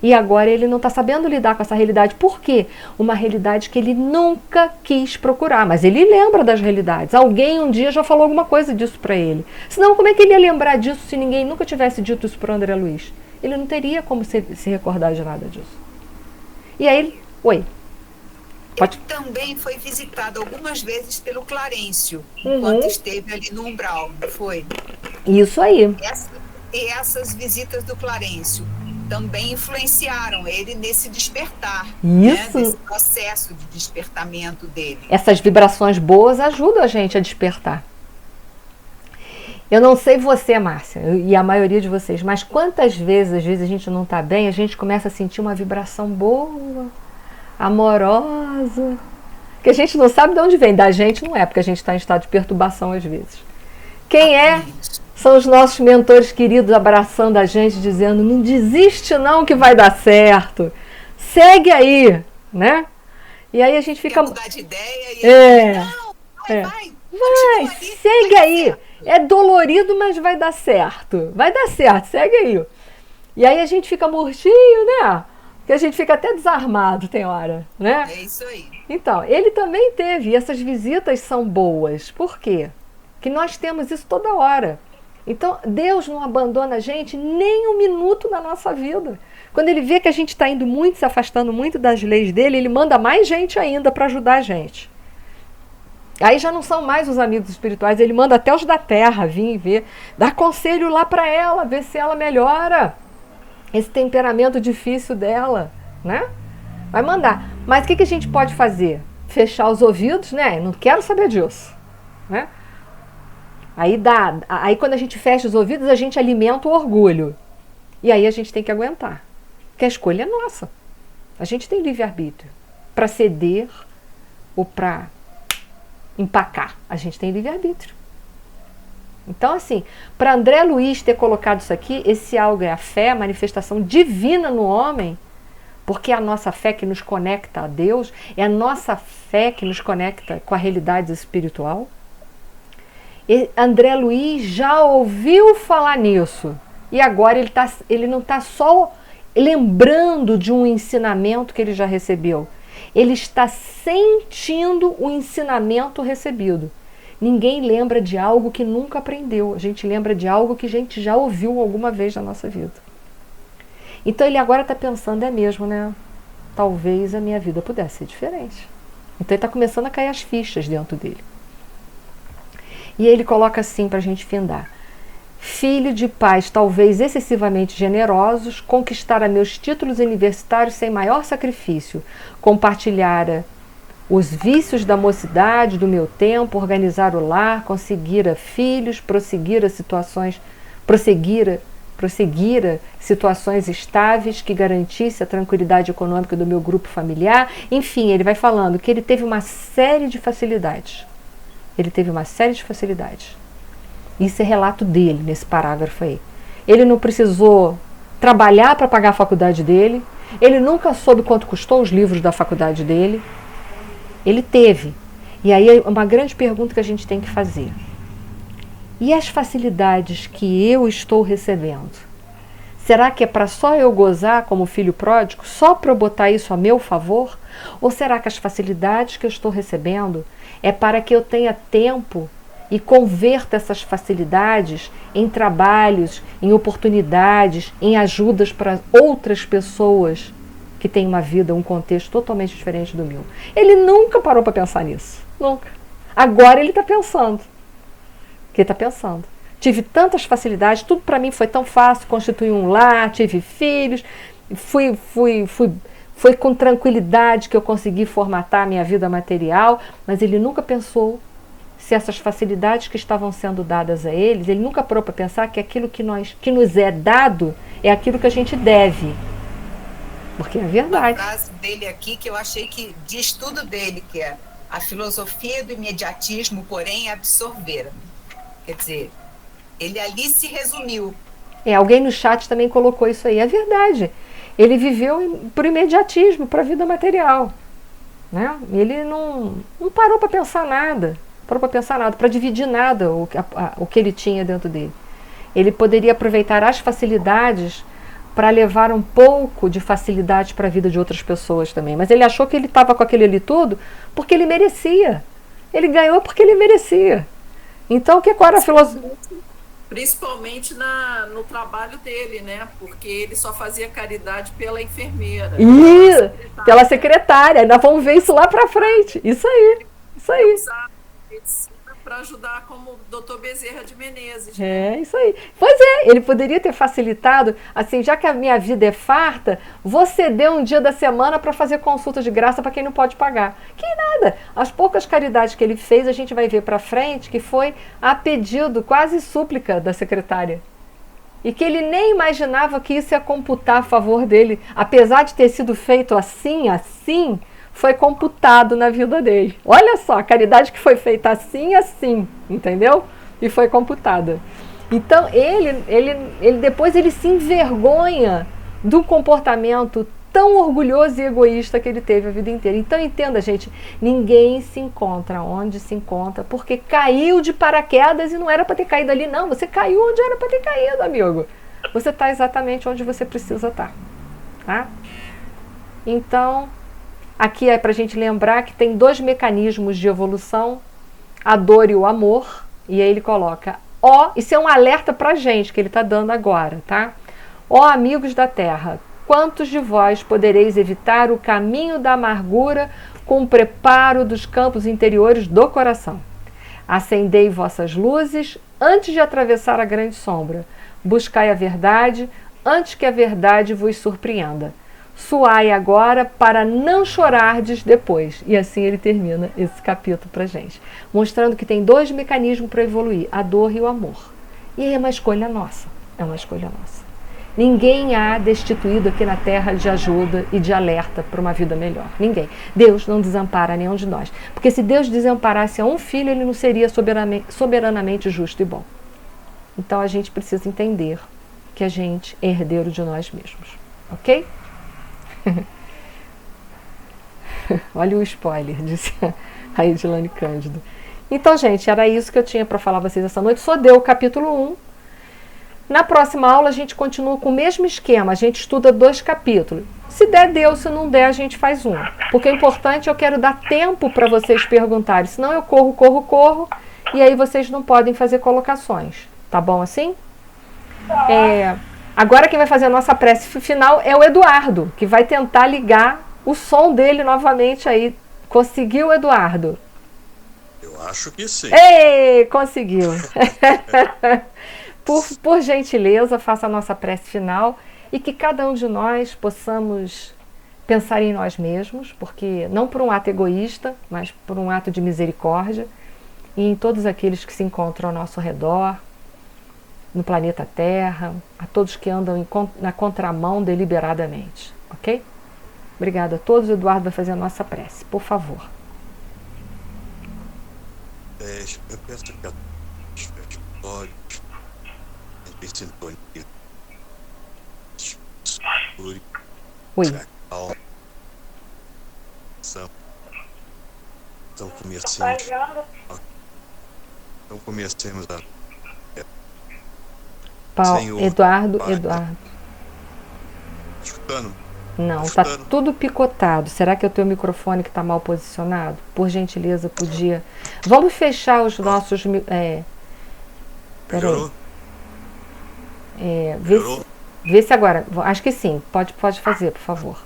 E agora ele não está sabendo lidar com essa realidade. Por quê? Uma realidade que ele nunca quis procurar, mas ele lembra das realidades. Alguém um dia já falou alguma coisa disso para ele. Senão, como é que ele ia lembrar disso se ninguém nunca tivesse dito isso para o André Luiz? Ele não teria como se recordar de nada disso. E aí ele... Oi. Ele também foi visitado algumas vezes pelo Clarencio, enquanto esteve ali no umbral, não foi? Isso aí. E essas visitas do Clarencio também influenciaram ele nesse despertar, isso. Né? Nesse processo de despertamento dele. Essas vibrações boas ajudam a gente a despertar. Eu não sei você, Márcia, e a maioria de vocês, mas quantas vezes, às vezes a gente não está bem, a gente começa a sentir uma vibração boa, amorosa, que a gente não sabe de onde vem. Da gente não é, porque a gente está em estado de perturbação às vezes. Quem é? São os nossos mentores queridos abraçando a gente, dizendo: não desiste não que vai dar certo, segue aí, né? E aí a gente fica... Quer mudar de ideia e não, vai, segue aí. É dolorido, mas vai dar certo, segue aí. E aí a gente fica murchinho, né? Que a gente fica até desarmado, tem hora, né? É isso aí. Então, ele também teve, e essas visitas são boas. Por quê? Que nós temos isso toda hora. Então, Deus não abandona a gente nem um minuto na nossa vida. Quando ele vê que a gente está indo muito, se afastando muito das leis dele, ele manda mais gente ainda para ajudar a gente. Aí já não são mais os amigos espirituais, ele manda até os da terra vir ver, dar conselho lá para ela, ver se ela melhora esse temperamento difícil dela, né? Vai mandar. Mas o que a gente pode fazer? Fechar os ouvidos, né? Não quero saber disso, né? Aí quando a gente fecha os ouvidos, a gente alimenta o orgulho. E aí a gente tem que aguentar. Porque a escolha é nossa. A gente tem livre-arbítrio. Para ceder ou para empacar. A gente tem livre-arbítrio. Então, assim, para André Luiz ter colocado isso aqui, esse algo é a fé, a manifestação divina no homem, porque é a nossa fé que nos conecta a Deus, é a nossa fé que nos conecta com a realidade espiritual. E André Luiz já ouviu falar nisso. E agora ele não está só lembrando de um ensinamento que ele já recebeu. Ele está sentindo o ensinamento recebido. Ninguém lembra de algo que nunca aprendeu. A gente lembra de algo que a gente já ouviu alguma vez na nossa vida. Então ele agora está pensando, é mesmo, né? Talvez a minha vida pudesse ser diferente. Então ele está começando a cair as fichas dentro dele. E ele coloca assim para a gente findar. Filho de pais talvez excessivamente generosos, conquistara meus títulos universitários sem maior sacrifício, compartilhara os vícios da mocidade, do meu tempo, organizar o lar, conseguira filhos, prosseguira situações estáveis que garantisse a tranquilidade econômica do meu grupo familiar. Enfim, ele vai falando que ele teve uma série de facilidades. Isso é relato dele, nesse parágrafo aí. Ele não precisou trabalhar para pagar a faculdade dele. Ele nunca soube quanto custou os livros da faculdade dele. Ele teve. E aí é uma grande pergunta que a gente tem que fazer. E as facilidades que eu estou recebendo? Será que é para só eu gozar como filho pródigo? Só para eu botar isso a meu favor? Ou será que as facilidades que eu estou recebendo é para que eu tenha tempo e converta essas facilidades em trabalhos, em oportunidades, em ajudas para outras pessoas que têm uma vida, um contexto totalmente diferente do meu? Ele nunca parou para pensar nisso. Nunca. Agora ele está pensando. Que ele está pensando. Tive tantas facilidades, tudo para mim foi tão fácil, constituir um lar, tive filhos, foi com tranquilidade que eu consegui formatar a minha vida material, mas ele nunca pensou se essas facilidades que estavam sendo dadas a eles, ele nunca parou para pensar que aquilo que nos é dado é aquilo que a gente deve. Porque é verdade. Uma frase dele aqui que eu achei que diz tudo dele, que é: a filosofia do imediatismo, porém, absorvera. Quer dizer, ele ali se resumiu. Alguém no chat também colocou isso aí. É verdade. Ele viveu por imediatismo, para a vida material. Né? Ele não parou para pensar nada. Para dividir nada o que ele tinha dentro dele. Ele poderia aproveitar as facilidades para levar um pouco de facilidade para a vida de outras pessoas também. Mas ele achou que ele estava com aquele ali tudo porque ele merecia. Ele ganhou porque ele merecia. Então, qual era a filosofia? Principalmente no trabalho dele, né? Porque ele só fazia caridade pela enfermeira. Pela secretária. Ainda vamos ver isso lá para frente. Isso aí. Para ajudar como o Dr. Bezerra de Menezes. Isso aí. Pois é, ele poderia ter facilitado, assim, já que a minha vida é farta, vou ceder um dia da semana para fazer consulta de graça para quem não pode pagar. Que nada. As poucas caridades que ele fez, a gente vai ver para frente, que foi a pedido, quase súplica da secretária. E que ele nem imaginava que isso ia computar a favor dele. Apesar de ter sido feito assim, foi computado na vida dele. Olha só, a caridade que foi feita assim, entendeu? E foi computada. Então, depois ele se envergonha do comportamento tão orgulhoso e egoísta que ele teve a vida inteira. Então, entenda, gente, ninguém se encontra onde se encontra porque caiu de paraquedas e não era para ter caído ali, não. Você caiu onde era para ter caído, amigo. Você está exatamente onde você precisa estar. Tá? Então, aqui é para a gente lembrar que tem 2 mecanismos de evolução, a dor e o amor, e aí ele coloca Ó, isso é um alerta pra gente que ele está dando agora, tá? Ó amigos da terra, quantos de vós podereis evitar o caminho da amargura com o preparo dos campos interiores do coração? Acendei vossas luzes antes de atravessar a grande sombra. Buscai a verdade antes que a verdade vos surpreenda. Suai agora para não chorardes depois. E assim ele termina esse capítulo para gente, mostrando que tem 2 mecanismos para evoluir, a dor e o amor. E é uma escolha nossa, é uma escolha nossa. Ninguém há destituído aqui na Terra de ajuda e de alerta para uma vida melhor. Ninguém. Deus não desampara nenhum de nós. Porque se Deus desamparasse a um filho, ele não seria soberanamente justo e bom. Então a gente precisa entender que a gente é herdeiro de nós mesmos. Ok? Olha o spoiler, disse a Edilane Cândido. Então, gente, era isso que eu tinha para falar a vocês essa noite. Só deu o capítulo 1. Na próxima aula a gente continua com o mesmo esquema, a gente estuda 2 capítulos. Se der, deu, se não der, a gente faz um. Porque o importante, eu quero dar tempo para vocês perguntarem, senão eu corro, e aí vocês não podem fazer colocações. Tá bom assim? Agora quem vai fazer a nossa prece final é o Eduardo, que vai tentar ligar o som dele novamente aí. Conseguiu, Eduardo? Eu acho que sim. Ei, conseguiu. Por gentileza, faça a nossa prece final e que cada um de nós possamos pensar em nós mesmos, porque não por um ato egoísta, mas por um ato de misericórdia, e em todos aqueles que se encontram ao nosso redor, no planeta Terra, a todos que andam na contramão deliberadamente, ok? Obrigada a todos. O Eduardo vai fazer a nossa prece, por favor. Eu peço que a todos em sintonia. Oi. Então comecemos a... Senhor, Eduardo. Escutando? Não, tá tudo picotado. Será que é o teu microfone que está mal posicionado? Por gentileza, podia... Vamos fechar os nossos... Melhorou? Vê se agora... Acho que sim. Pode fazer, por favor.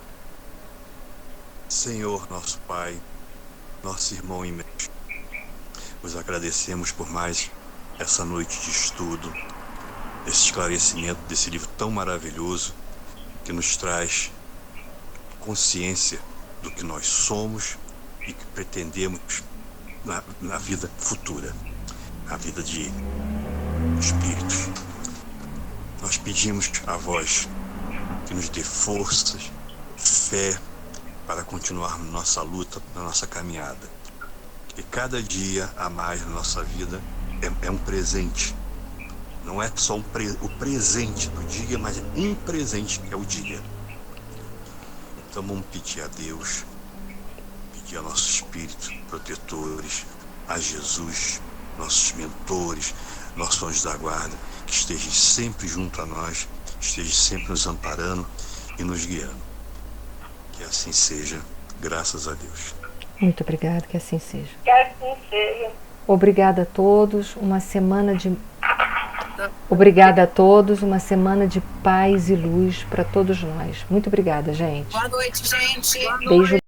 Senhor, nosso Pai, nosso irmão e mestre, vos agradecemos por mais essa noite de estudo, esse esclarecimento desse livro tão maravilhoso que nos traz consciência do que nós somos e que pretendemos na vida futura, na vida de espíritos. Nós pedimos a vós que nos dê forças, fé para continuarmos nossa luta, na nossa caminhada. E cada dia a mais na nossa vida é um presente. Não é só o presente do dia, mas é um presente que é o dia. Então vamos pedir a Deus, pedir a nosso Espírito protetores, a Jesus, nossos mentores, nossos anjos da guarda, que estejam sempre junto a nós, estejam sempre nos amparando e nos guiando. Que assim seja, graças a Deus. Muito obrigada, que assim seja. Que assim seja. Obrigada a todos, uma semana de... Obrigada a todos, uma semana de paz e luz para todos nós. Muito obrigada, gente. Boa noite, gente. Beijo.